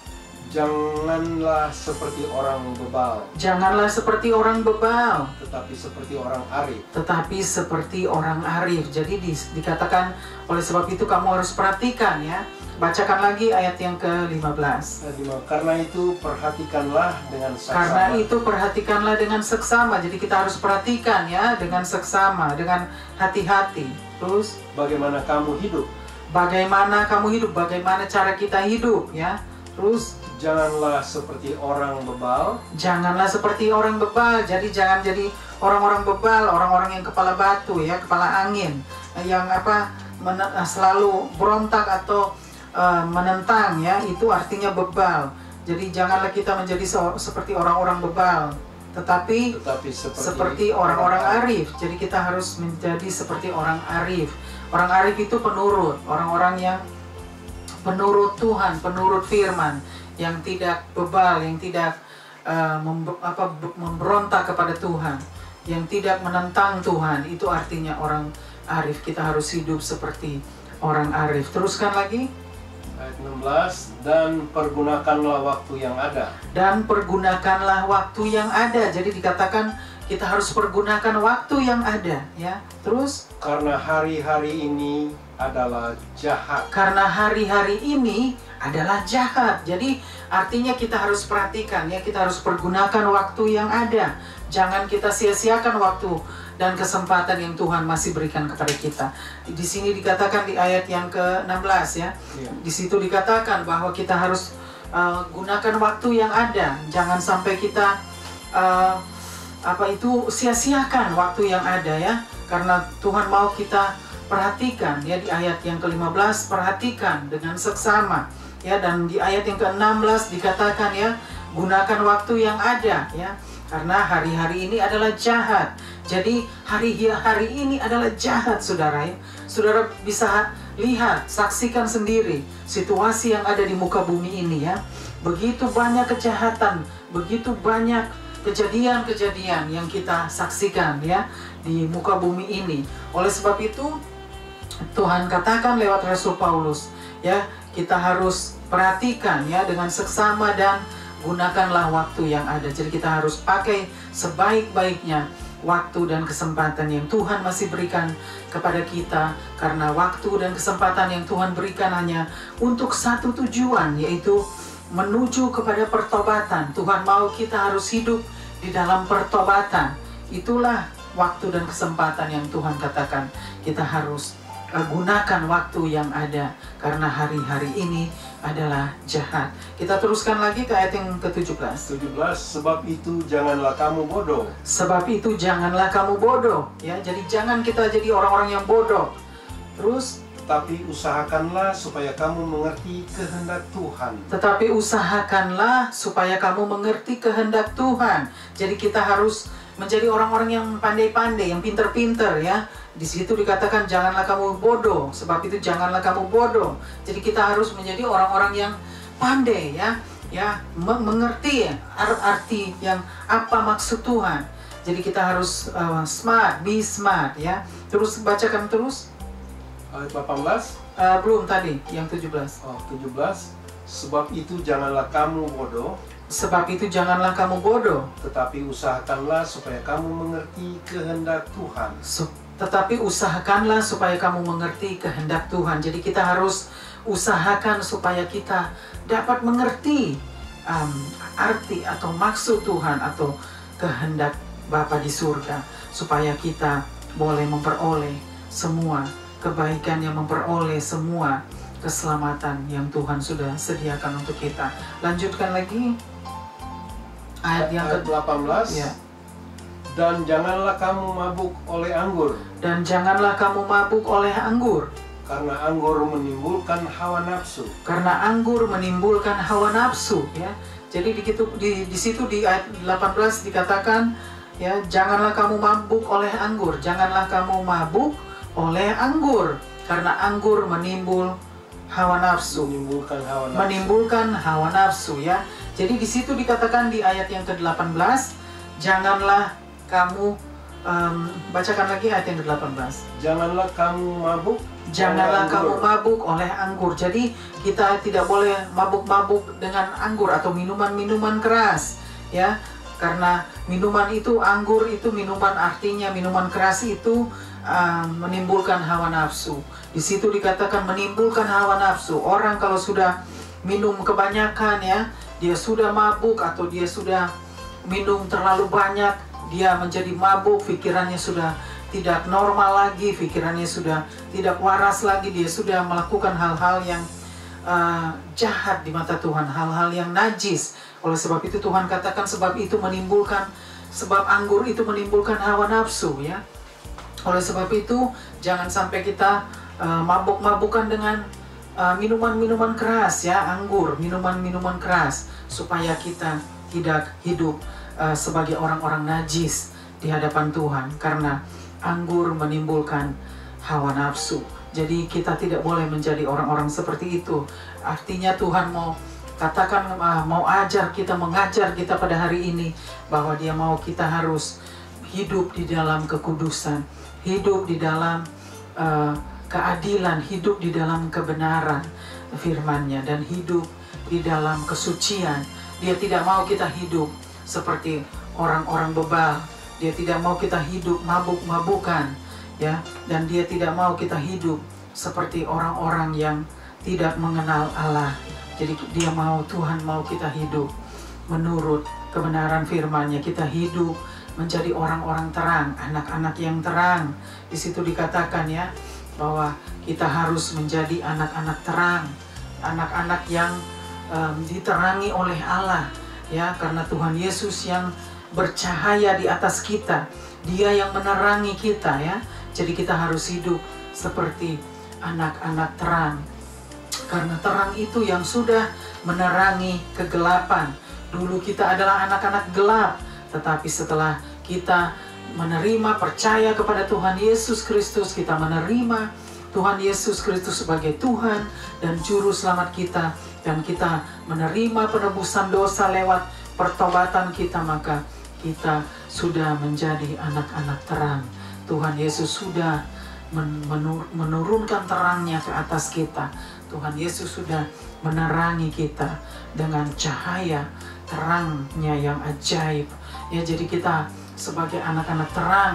Janganlah seperti orang bebal. Janganlah seperti orang bebal, Tetapi seperti orang arif. tetapi seperti orang arif. Jadi dikatakan oleh sebab itu kamu harus perhatikan ya. Bacakan lagi ayat yang ke-15. Karena itu perhatikanlah dengan saksama. Karena itu perhatikanlah dengan seksama. Jadi kita harus perhatikan ya, dengan seksama, dengan hati-hati. Terus Bagaimana kamu hidup? bagaimana kamu hidup, bagaimana cara kita hidup ya. Terus Janganlah seperti orang bebal. janganlah seperti orang bebal. Jadi jangan jadi orang-orang bebal, orang-orang yang kepala batu ya, kepala angin, yang selalu berontak atau menentang ya, itu artinya bebal. Jadi janganlah kita menjadi seperti orang-orang bebal, tetapi seperti orang-orang arif. Jadi kita harus menjadi seperti orang arif. Orang arif itu penurut, orang-orang yang penurut Tuhan, penurut firman, yang tidak bebal, yang tidak memberontak kepada Tuhan, yang tidak menentang Tuhan. Itu artinya orang arif. Kita harus hidup seperti orang arif. Teruskan lagi Ayat 16. Dan pergunakanlah waktu yang ada. dan pergunakanlah waktu yang ada. Jadi dikatakan kita harus pergunakan waktu yang ada ya. Terus Karena hari-hari ini adalah jahat. karena hari-hari ini adalah jahat. Jadi artinya kita harus perhatikan ya, kita harus pergunakan waktu yang ada. Jangan kita sia-siakan waktu dan kesempatan yang Tuhan masih berikan kepada kita. Di sini dikatakan di ayat yang ke-16 ya. Di situ dikatakan bahwa kita harus gunakan waktu yang ada. Jangan sampai kita sia-siakan waktu yang ada ya. Karena Tuhan mau kita perhatikan ya, di ayat yang ke-15 perhatikan dengan seksama ya, dan di ayat yang ke-16 dikatakan ya, gunakan waktu yang ada ya, karena hari-hari ini adalah jahat. Jadi hari-hari ini adalah jahat saudara ya. Saudara bisa lihat, saksikan sendiri situasi yang ada di muka bumi ini ya. Begitu banyak kejahatan, begitu banyak kejadian-kejadian yang kita saksikan ya di muka bumi ini. Oleh sebab itu Tuhan katakan lewat Rasul Paulus ya, kita harus perhatikan ya dengan seksama dan gunakanlah waktu yang ada. Jadi kita harus pakai sebaik-baiknya waktu dan kesempatan yang Tuhan masih berikan kepada kita, karena waktu dan kesempatan yang Tuhan berikan hanya untuk satu tujuan, yaitu menuju kepada pertobatan. Tuhan mau kita harus hidup di dalam pertobatan. Itulah waktu dan kesempatan yang Tuhan katakan kita harus gunakan waktu yang ada, karena hari-hari ini adalah jahat. Kita teruskan lagi ke ayat yang ke-17. 17. Sebab itu janganlah kamu bodoh. Sebab itu janganlah kamu bodoh ya. Jadi jangan kita jadi orang-orang yang bodoh. Terus Tetapi usahakanlah supaya kamu mengerti kehendak Tuhan. tetapi usahakanlah supaya kamu mengerti kehendak Tuhan. Jadi kita harus menjadi orang-orang yang pandai-pandai, yang pinter-pinter ya. Di situ dikatakan janganlah kamu bodoh, sebab itu janganlah kamu bodoh. Jadi kita harus menjadi orang-orang yang pandai ya, mengerti arti yang apa maksud Tuhan. Jadi kita harus be smart ya. Terus bacakan terus. Ayat 18. Belum tadi, yang 17. 17. Sebab itu janganlah kamu bodoh. Sebab itu janganlah kamu bodoh, Tetapi usahakanlah supaya kamu mengerti kehendak Tuhan. tetapi usahakanlah supaya kamu mengerti kehendak Tuhan. Jadi kita harus usahakan supaya kita dapat mengerti arti atau maksud Tuhan atau kehendak Bapa di surga, supaya kita boleh memperoleh semua kebaikan, yang memperoleh semua keselamatan yang Tuhan sudah sediakan untuk kita. Lanjutkan lagi ayat yang ke-18. Ya. Dan janganlah kamu mabuk oleh anggur. Dan janganlah kamu mabuk oleh anggur. Karena anggur menimbulkan hawa nafsu. Karena anggur menimbulkan hawa nafsu, ya. Jadi di situ di ayat 18 dikatakan, ya, janganlah kamu mabuk oleh anggur. Janganlah kamu mabuk oleh anggur. Karena anggur menimbul hawa nafsu. Menimbulkan hawa nafsu, ya. Jadi di situ dikatakan di ayat yang ke-18, janganlah kamu bacakan lagi ayat yang ke-18. Janganlah kamu mabuk. Janganlah kamu mabuk oleh anggur. Jadi kita tidak boleh mabuk-mabuk dengan anggur atau minuman-minuman keras, ya. Karena minuman itu, anggur itu minuman, artinya minuman keras itu menimbulkan hawa nafsu. Di situ dikatakan menimbulkan hawa nafsu. Orang kalau sudah minum kebanyakan, ya, dia sudah mabuk atau dia sudah minum terlalu banyak, dia menjadi mabuk, pikirannya sudah tidak normal lagi, pikirannya sudah tidak waras lagi, dia sudah melakukan hal-hal yang jahat di mata Tuhan, hal-hal yang najis. Oleh sebab itu Tuhan katakan sebab anggur itu menimbulkan hawa nafsu, ya. Oleh sebab itu jangan sampai kita mabuk-mabukan dengan minuman-minuman keras, ya, anggur, minuman-minuman keras, supaya kita tidak hidup sebagai orang-orang najis di hadapan Tuhan, karena anggur menimbulkan hawa nafsu. Jadi kita tidak boleh menjadi orang-orang seperti itu. Artinya Tuhan mau katakan, mau mengajar kita pada hari ini bahwa Dia mau kita harus hidup di dalam kekudusan, hidup di dalam keadilan, hidup di dalam kebenaran firman-Nya, dan hidup di dalam kesucian. Dia tidak mau kita hidup seperti orang-orang bebal. Dia tidak mau kita hidup mabuk-mabukan, ya, dan Dia tidak mau kita hidup seperti orang-orang yang tidak mengenal Allah. Jadi Tuhan mau kita hidup menurut kebenaran firman-Nya. Kita hidup menjadi orang-orang terang, anak-anak yang terang. Di situ dikatakan, ya, bahwa kita harus menjadi anak-anak terang, anak-anak yang diterangi oleh Allah, ya, karena Tuhan Yesus yang bercahaya di atas kita, Dia yang menerangi kita, ya. Jadi kita harus hidup seperti anak-anak terang, karena terang itu yang sudah menerangi kegelapan. Dulu kita adalah anak-anak gelap, tetapi setelah kita menerima, percaya kepada Tuhan Yesus Kristus, kita menerima Tuhan Yesus Kristus sebagai Tuhan dan Juru Selamat kita, dan kita menerima penebusan dosa lewat pertobatan kita, maka kita sudah menjadi anak-anak terang. Tuhan Yesus sudah menurunkan terangnya ke atas kita. Tuhan Yesus sudah menerangi kita dengan cahaya terangnya yang ajaib, ya. Jadi kita sebagai anak-anak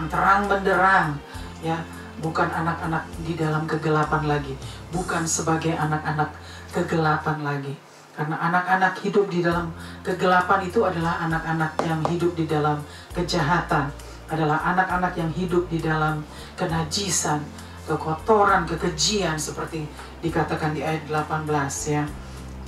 terang benderang, ya, bukan anak-anak di dalam kegelapan lagi, bukan sebagai anak-anak kegelapan lagi. Karena anak-anak hidup di dalam kegelapan itu adalah anak-anak yang hidup di dalam kejahatan, adalah anak-anak yang hidup di dalam kenajisan, kekotoran, kekejian, seperti dikatakan di ayat 18, ya.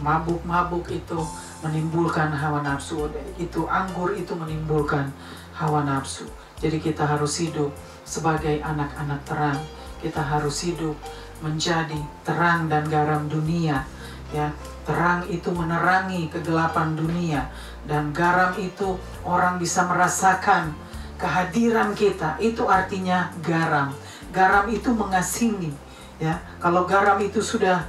Mabuk-mabuk itu menimbulkan hawa nafsu, itu anggur itu menimbulkan hawa nafsu. Jadi kita harus hidup sebagai anak-anak terang. Kita harus hidup menjadi terang dan garam dunia, ya. Terang itu menerangi kegelapan dunia, dan garam itu orang bisa merasakan kehadiran kita. Itu artinya garam. Garam itu mengasini, ya. Kalau garam itu sudah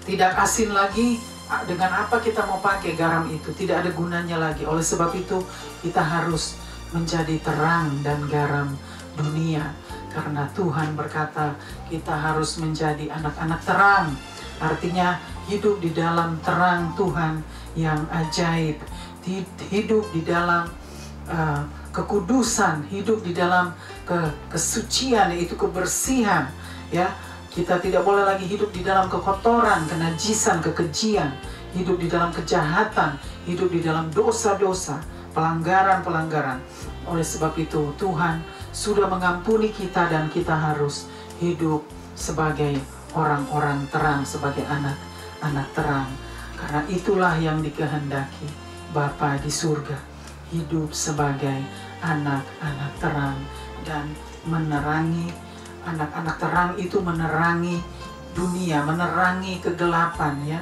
tidak asin lagi, dengan apa kita mau pakai garam itu? Tidak ada gunanya lagi. Oleh sebab itu kita harus menjadi terang dan garam dunia, karena Tuhan berkata kita harus menjadi anak-anak terang. Artinya hidup di dalam terang Tuhan yang ajaib, hidup di dalam kekudusan, hidup di dalam kesucian, yaitu kebersihan, ya. Kita tidak boleh lagi hidup di dalam kekotoran, kenajisan, kekejian, hidup di dalam kejahatan, hidup di dalam dosa-dosa, pelanggaran-pelanggaran. Oleh sebab itu Tuhan sudah mengampuni kita, dan kita harus hidup sebagai orang-orang terang, sebagai anak-anak terang. Karena itulah yang dikehendaki Bapa di surga, hidup sebagai anak-anak terang dan menerangi. Anak-anak terang itu menerangi dunia, menerangi kegelapan, ya,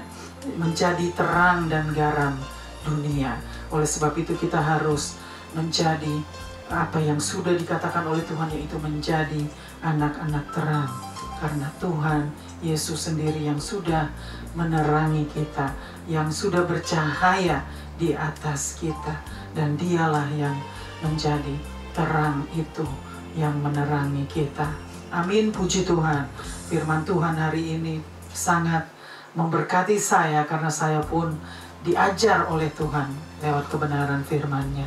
menjadi terang dan garam dunia. Oleh sebab itu kita harus menjadi apa yang sudah dikatakan oleh Tuhan, yaitu menjadi anak-anak terang. Karena Tuhan Yesus sendiri yang sudah menerangi kita, yang sudah bercahaya di atas kita, dan dialah yang menjadi terang itu yang menerangi kita. Amin, puji Tuhan. Firman Tuhan hari ini sangat memberkati saya, karena saya pun diajar oleh Tuhan lewat kebenaran firman-Nya.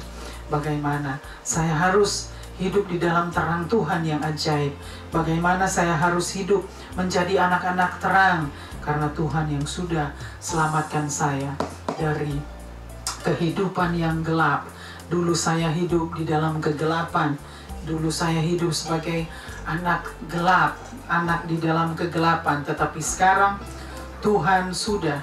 Bagaimana saya harus hidup di dalam terang Tuhan yang ajaib. Bagaimana saya harus hidup menjadi anak-anak terang, karena Tuhan yang sudah selamatkan saya dari kehidupan yang gelap. Dulu saya hidup di dalam kegelapan. Dulu saya hidup sebagai anak gelap, anak di dalam kegelapan. Tetapi sekarang Tuhan sudah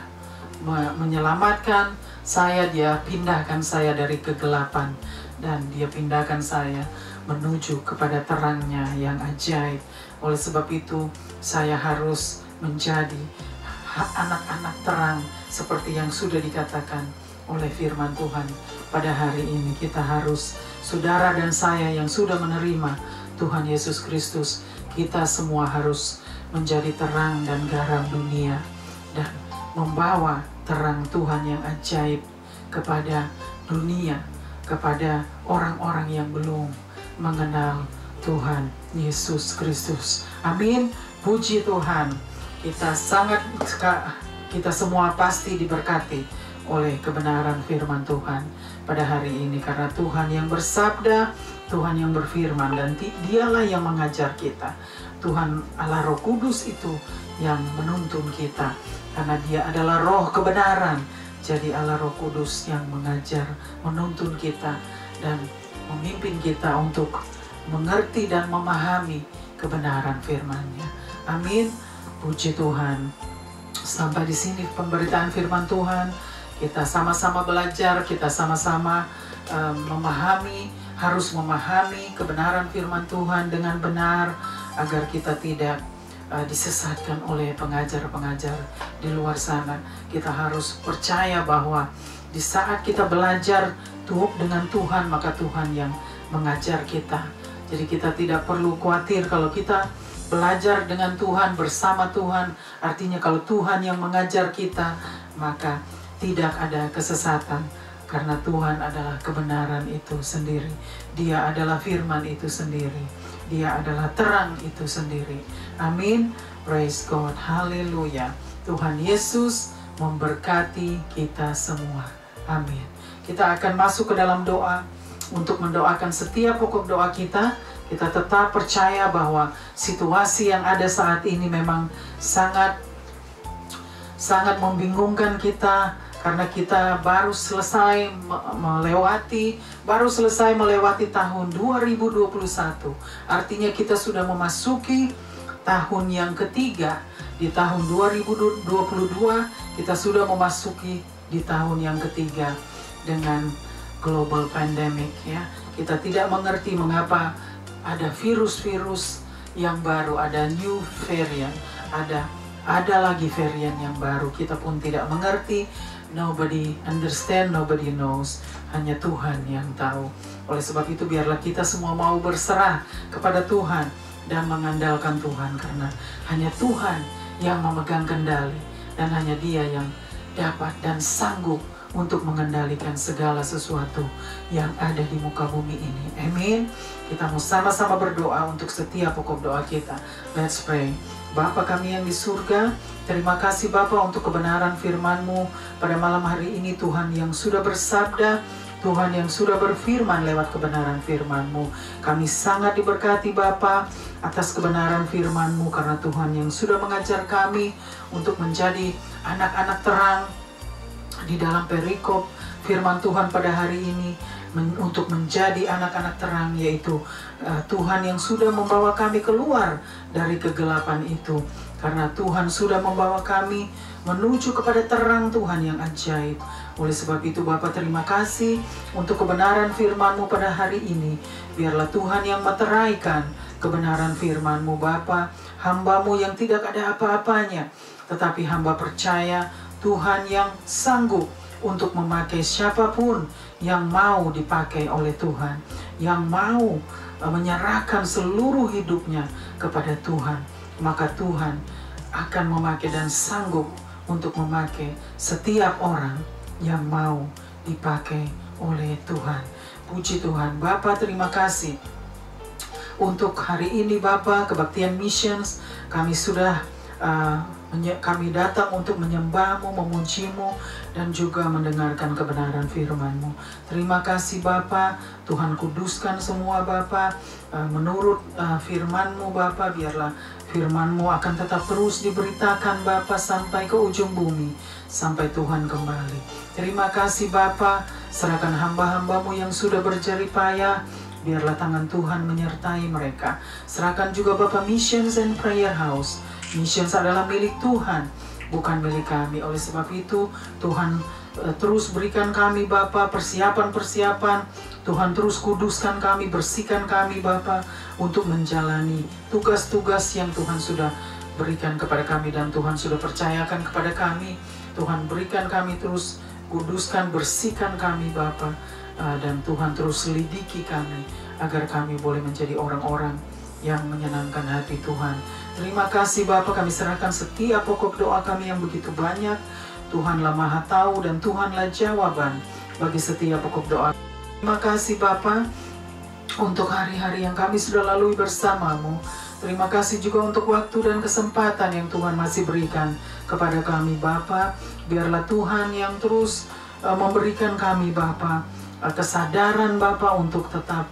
menyelamatkan saya. Dia pindahkan saya dari kegelapan, dan Dia pindahkan saya menuju kepada terangnya yang ajaib. Oleh sebab itu saya harus menjadi anak-anak terang seperti yang sudah dikatakan oleh firman Tuhan. Pada hari ini kita harus, saudara dan saya yang sudah menerima Tuhan Yesus Kristus, kita semua harus menjadi terang dan garam dunia, dan membawa terang Tuhan yang ajaib kepada dunia, kepada orang-orang yang belum mengenal Tuhan Yesus Kristus. Amin, puji Tuhan. Kita semua pasti diberkati oleh kebenaran firman Tuhan pada hari ini, karena Tuhan yang bersabda, Tuhan yang berfirman, dan Dialah yang mengajar kita. Tuhan Allah Roh Kudus itu yang menuntun kita, karena Dia adalah Roh kebenaran. Jadi Allah Roh Kudus yang mengajar, menuntun kita, dan memimpin kita untuk mengerti dan memahami kebenaran firman-Nya. Amin, puji Tuhan. Sampai di sini pemberitaan firman Tuhan. Kita sama-sama belajar, kita sama-sama harus memahami kebenaran firman Tuhan dengan benar, agar kita tidak disesatkan oleh pengajar-pengajar di luar sana. Kita harus percaya bahwa di saat kita belajar dengan Tuhan, maka Tuhan yang mengajar kita. Jadi kita tidak perlu khawatir kalau kita belajar dengan Tuhan, bersama Tuhan. Artinya kalau Tuhan yang mengajar kita, maka tidak ada kesesatan, karena Tuhan adalah kebenaran itu sendiri. Dia adalah firman itu sendiri. Dia adalah terang itu sendiri. Amin. Praise God. Haleluya. Tuhan Yesus memberkati kita semua. Amin. Kita akan masuk ke dalam doa untuk mendoakan setiap pokok doa kita. Kita tetap percaya bahwa situasi yang ada saat ini memang sangat membingungkan kita, karena kita baru selesai melewati tahun 2021. Artinya kita sudah memasuki tahun yang ketiga. Di tahun 2022 kita sudah memasuki di tahun yang ketiga dengan global pandemic, ya. Kita tidak mengerti mengapa ada virus-virus yang baru, ada new variant, ada lagi varian yang baru. Kita pun tidak mengerti. Nobody understand, nobody knows. Hanya Tuhan yang tahu. Oleh sebab itu biarlah kita semua mau berserah kepada Tuhan dan mengandalkan Tuhan, karena hanya Tuhan yang memegang kendali, dan hanya Dia yang dapat dan sanggup untuk mengendalikan segala sesuatu yang ada di muka bumi ini. Amin. Kita mau sama-sama berdoa untuk setiap pokok doa kita. Let's pray. Bapa kami yang di surga, terima kasih Bapa untuk kebenaran firman-Mu pada malam hari ini, Tuhan yang sudah bersabda, Tuhan yang sudah berfirman lewat kebenaran firman-Mu. Kami sangat diberkati Bapa atas kebenaran firman-Mu, karena Tuhan yang sudah mengajar kami untuk menjadi anak-anak terang di dalam perikop firman Tuhan pada hari ini, untuk menjadi anak-anak terang, yaitu Tuhan yang sudah membawa kami keluar dari kegelapan itu. karena Tuhan sudah membawa kami menuju kepada terang Tuhan yang ajaib. Oleh sebab itu Bapa, terima kasih untuk kebenaran firman-Mu pada hari ini. Biarlah Tuhan yang meteraikan kebenaran firman-Mu Bapa. Hamba-Mu yang tidak ada apa-apanya, tetapi hamba percaya Tuhan yang sanggup untuk memakai siapapun yang mau dipakai oleh Tuhan, yang mau menyerahkan seluruh hidupnya kepada Tuhan. Maka Tuhan akan memakai dan sanggup untuk memakai setiap orang yang mau dipakai oleh Tuhan. Puji Tuhan. Bapa, terima kasih untuk hari ini Bapa, kebaktian missions. Kami sudah kami datang untuk menyembah-Mu, memuji-Mu, dan juga mendengarkan kebenaran firman-Mu. Terima kasih Bapa. Tuhan kuduskan semua Bapa. Menurut firman-Mu Bapa, biarlah firman-Mu akan tetap terus diberitakan Bapa sampai ke ujung bumi, sampai Tuhan kembali. Terima kasih Bapa. Serahkan hamba-hamba-Mu yang sudah berjerih payah. Biarlah tangan Tuhan menyertai mereka. Serahkan juga Bapa Missions and Prayer House. Missions adalah milik Tuhan, bukan milik kami. Oleh sebab itu Tuhan terus berikan kami Bapa persiapan-persiapan. Tuhan terus kuduskan kami, bersihkan kami Bapa, untuk menjalani tugas-tugas yang Tuhan sudah berikan kepada kami dan Tuhan sudah percayakan kepada kami. Tuhan berikan kami, terus kuduskan, bersihkan kami Bapa, dan Tuhan terus selidiki kami agar kami boleh menjadi orang-orang yang menyenangkan hati Tuhan. Terima kasih Bapa, kami serahkan setiap pokok doa kami yang begitu banyak. Tuhanlah Maha Tahu dan Tuhanlah jawaban bagi setiap pokok doa. Terima kasih Bapa untuk hari-hari yang kami sudah lalui bersama-Mu. Terima kasih juga untuk waktu dan kesempatan yang Tuhan masih berikan kepada kami Bapa. Biarlah Tuhan yang terus memberikan kami Bapa kesadaran Bapa untuk tetap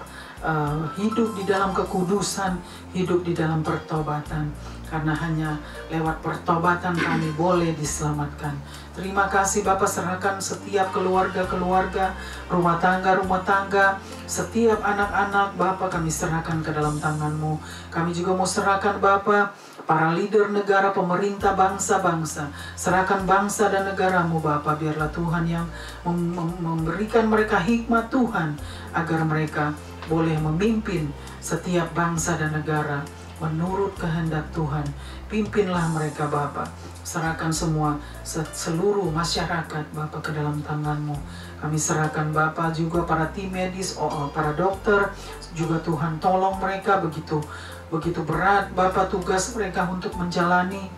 hidup di dalam kekudusan, hidup di dalam pertobatan. Karena hanya lewat pertobatan kami boleh diselamatkan. Terima kasih Bapa, serahkan setiap keluarga-keluarga, rumah tangga, setiap anak-anak Bapa kami serahkan ke dalam tangan-Mu. Kami juga mau serahkan Bapa para leader negara, pemerintah bangsa-bangsa. Serahkan bangsa dan negara-Mu Bapa, biarlah Tuhan yang memberikan mereka hikmat Tuhan, agar mereka boleh memimpin setiap bangsa dan negara menurut kehendak Tuhan. Pimpinlah mereka Bapa. Serahkan semua seluruh masyarakat Bapa ke dalam tangan-Mu. Kami serahkan Bapa juga para tim medis, para dokter, juga Tuhan tolong mereka, begitu berat Bapa tugas mereka untuk menjalani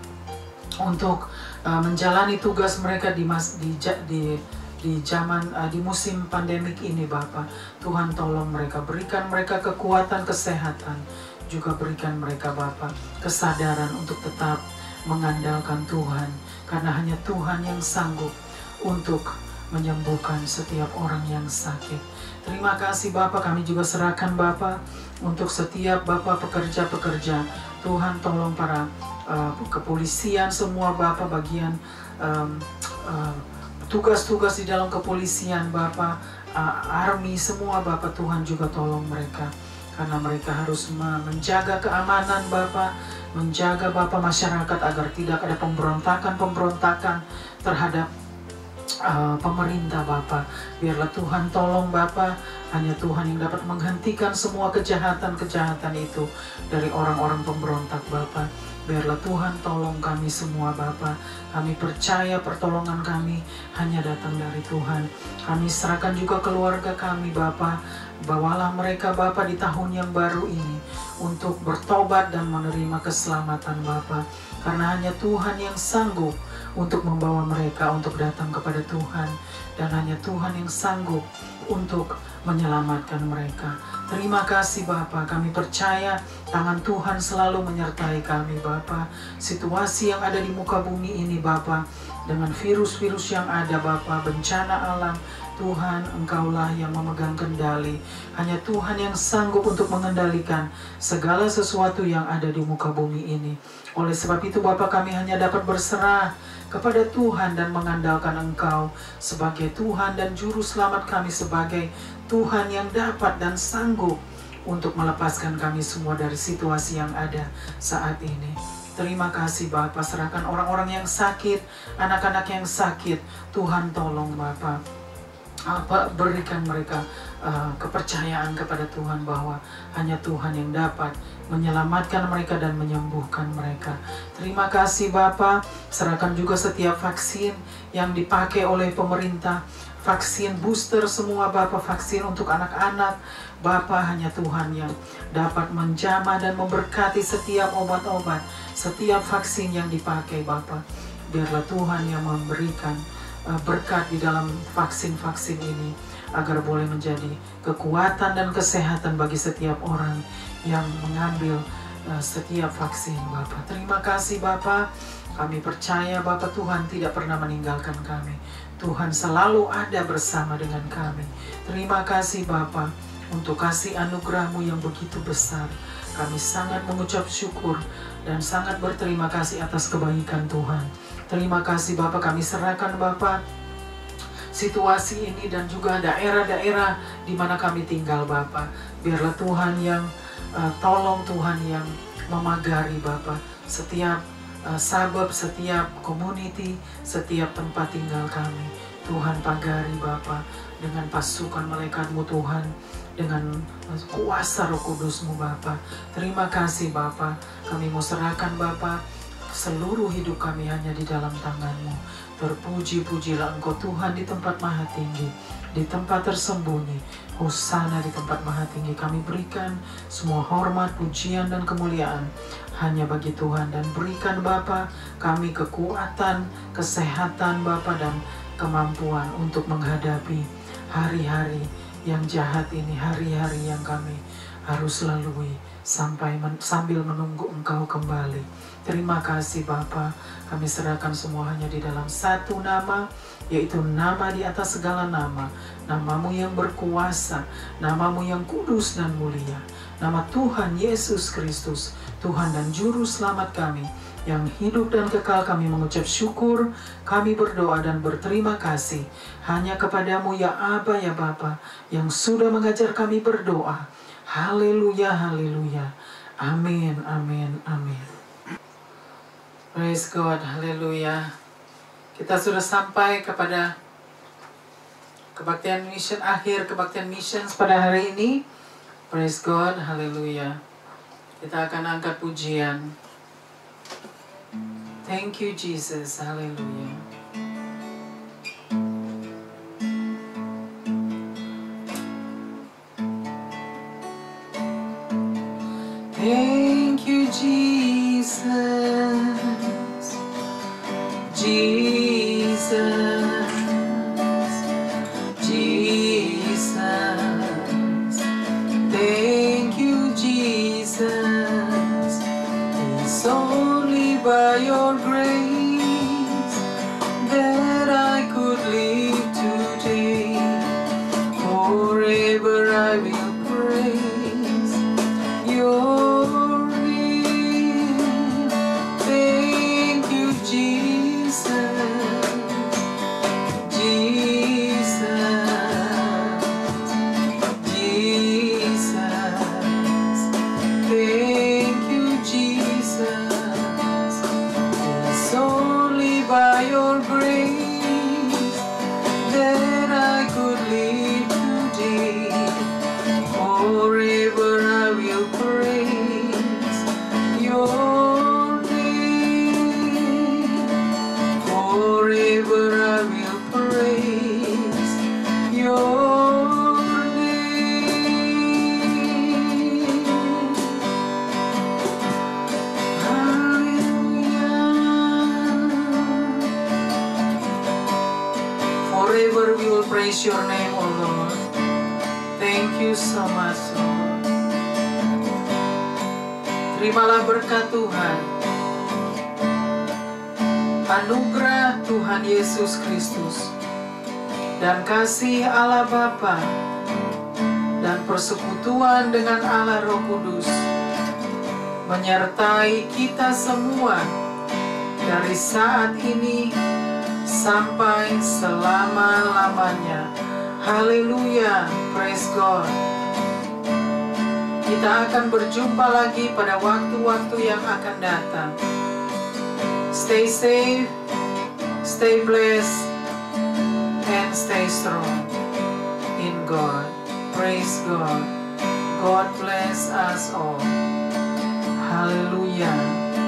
tugas mereka di musim pandemik ini Bapa. Tuhan tolong mereka, berikan mereka kekuatan, kesehatan, juga berikan mereka Bapa kesadaran untuk tetap mengandalkan Tuhan, karena hanya Tuhan yang sanggup untuk menyembuhkan setiap orang yang sakit. Terima kasih Bapa, kami juga serahkan Bapa untuk setiap Bapa pekerja-pekerja. Tuhan tolong para kepolisian semua Bapa, bagian tugas-tugas di dalam kepolisian Bapa, army semua Bapa, Tuhan juga tolong mereka. Karena mereka harus menjaga keamanan Bapa, menjaga Bapa masyarakat agar tidak ada pemberontakan terhadap pemerintah Bapa. Biarlah Tuhan tolong Bapa, hanya Tuhan yang dapat menghentikan semua kejahatan-kejahatan itu dari orang-orang pemberontak Bapa. Biarlah Tuhan tolong kami semua Bapa. Kami percaya pertolongan kami hanya datang dari Tuhan. Kami serahkan juga keluarga kami Bapa. Bawalah mereka Bapa di tahun yang baru ini untuk bertobat dan menerima keselamatan Bapa. Karena hanya Tuhan yang sanggup untuk membawa mereka untuk datang kepada Tuhan. Dan hanya Tuhan yang sanggup untuk menyelamatkan mereka. Terima kasih Bapa, kami percaya tangan Tuhan selalu menyertai kami Bapa. Situasi yang ada di muka bumi ini Bapa, dengan virus-virus yang ada Bapa, bencana alam, Tuhan Engkaulah yang memegang kendali. Hanya Tuhan yang sanggup untuk mengendalikan segala sesuatu yang ada di muka bumi ini. Oleh sebab itu Bapa, kami hanya dapat berserah kepada Tuhan dan mengandalkan Engkau sebagai Tuhan dan Juru Selamat kami, sebagai Tuhan yang dapat dan sanggup untuk melepaskan kami semua dari situasi yang ada saat ini. Terima kasih Bapa, serahkan orang-orang yang sakit, anak-anak yang sakit. Tuhan tolong Bapa, berikan mereka kepercayaan kepada Tuhan bahwa hanya Tuhan yang dapat menyelamatkan mereka dan menyembuhkan mereka. Terima kasih Bapa, serahkan juga setiap vaksin yang dipakai oleh pemerintah, vaksin booster semua Bapa, vaksin untuk anak-anak. Bapa, hanya Tuhan yang dapat menjamah dan memberkati setiap obat-obat, setiap vaksin yang dipakai Bapa. Biarlah Tuhan yang memberikan berkat di dalam vaksin-vaksin ini, agar boleh menjadi kekuatan dan kesehatan bagi setiap orang yang mengambil setiap vaksin Bapa. Terima kasih Bapa, kami percaya Bapa Tuhan tidak pernah meninggalkan kami. Tuhan selalu ada bersama dengan kami. Terima kasih Bapa untuk kasih anugerah-Mu yang begitu besar. Kami sangat mengucap syukur dan sangat berterima kasih atas kebaikan Tuhan. Terima kasih Bapa, kami serahkan Bapa situasi ini dan juga daerah-daerah di mana kami tinggal Bapa. Biarlah Tuhan yang tolong, Tuhan yang memagari Bapa setiap suburb, setiap community, setiap tempat tinggal kami. Tuhan pagari Bapa dengan pasukan malaikat-Mu Tuhan, dengan kuasa Roh Kudus-Mu Bapa. Terima kasih Bapa, kami mau serahkan Bapa seluruh hidup kami hanya di dalam tangan-Mu. Terpuji-pujilah Engkau Tuhan di tempat maha tinggi, di tempat tersembunyi. Hosana di tempat maha tinggi. Kami berikan semua hormat, pujian, dan kemuliaan hanya bagi Tuhan. Dan berikan Bapa kami kekuatan, kesehatan Bapa, dan kemampuan untuk menghadapi hari-hari yang jahat ini, hari-hari yang kami harus lalui sambil menunggu Engkau kembali. Terima kasih Bapa, kami serahkan semua hanya di dalam satu nama, yaitu nama di atas segala nama, nama-Mu yang berkuasa, nama-Mu yang kudus dan mulia, nama Tuhan Yesus Kristus, Tuhan dan Juru Selamat kami, yang hidup dan kekal. Kami mengucap syukur, kami berdoa dan berterima kasih hanya kepadamu ya Aba ya Bapa, yang sudah mengajar kami berdoa. Haleluya, haleluya. Amin, amin, amin. Praise God, haleluya. Kita sudah sampai kepada kebaktian mission, akhir kebaktian missions pada hari ini. Praise God, haleluya. Kita akan angkat pujian. Thank you Jesus, haleluya. Thank you Jesus, Jesus, Jesus. Thank you Jesus, it's only by your grace that I could live today. Forever I will praise your name. Thank you Jesus, Jesus, Jesus. Thank you Jesus, it's only by your grace that I could live today. Forever I will praise your name. Forever I will praise your name. Hallelujah. Forever we will praise your name, O Lord. Thank you so much, Lord. Terimalah berkat Tuhan, anugerah Tuhan Yesus Kristus, dan kasih Allah Bapa, dan persekutuan dengan Allah Roh Kudus, menyertai kita semua dari saat ini sampai selama-lamanya. Haleluya, praise God. Kita akan berjumpa lagi pada waktu-waktu yang akan datang. Stay safe, stay blessed, and stay strong in God. Praise God. God bless us all. Hallelujah.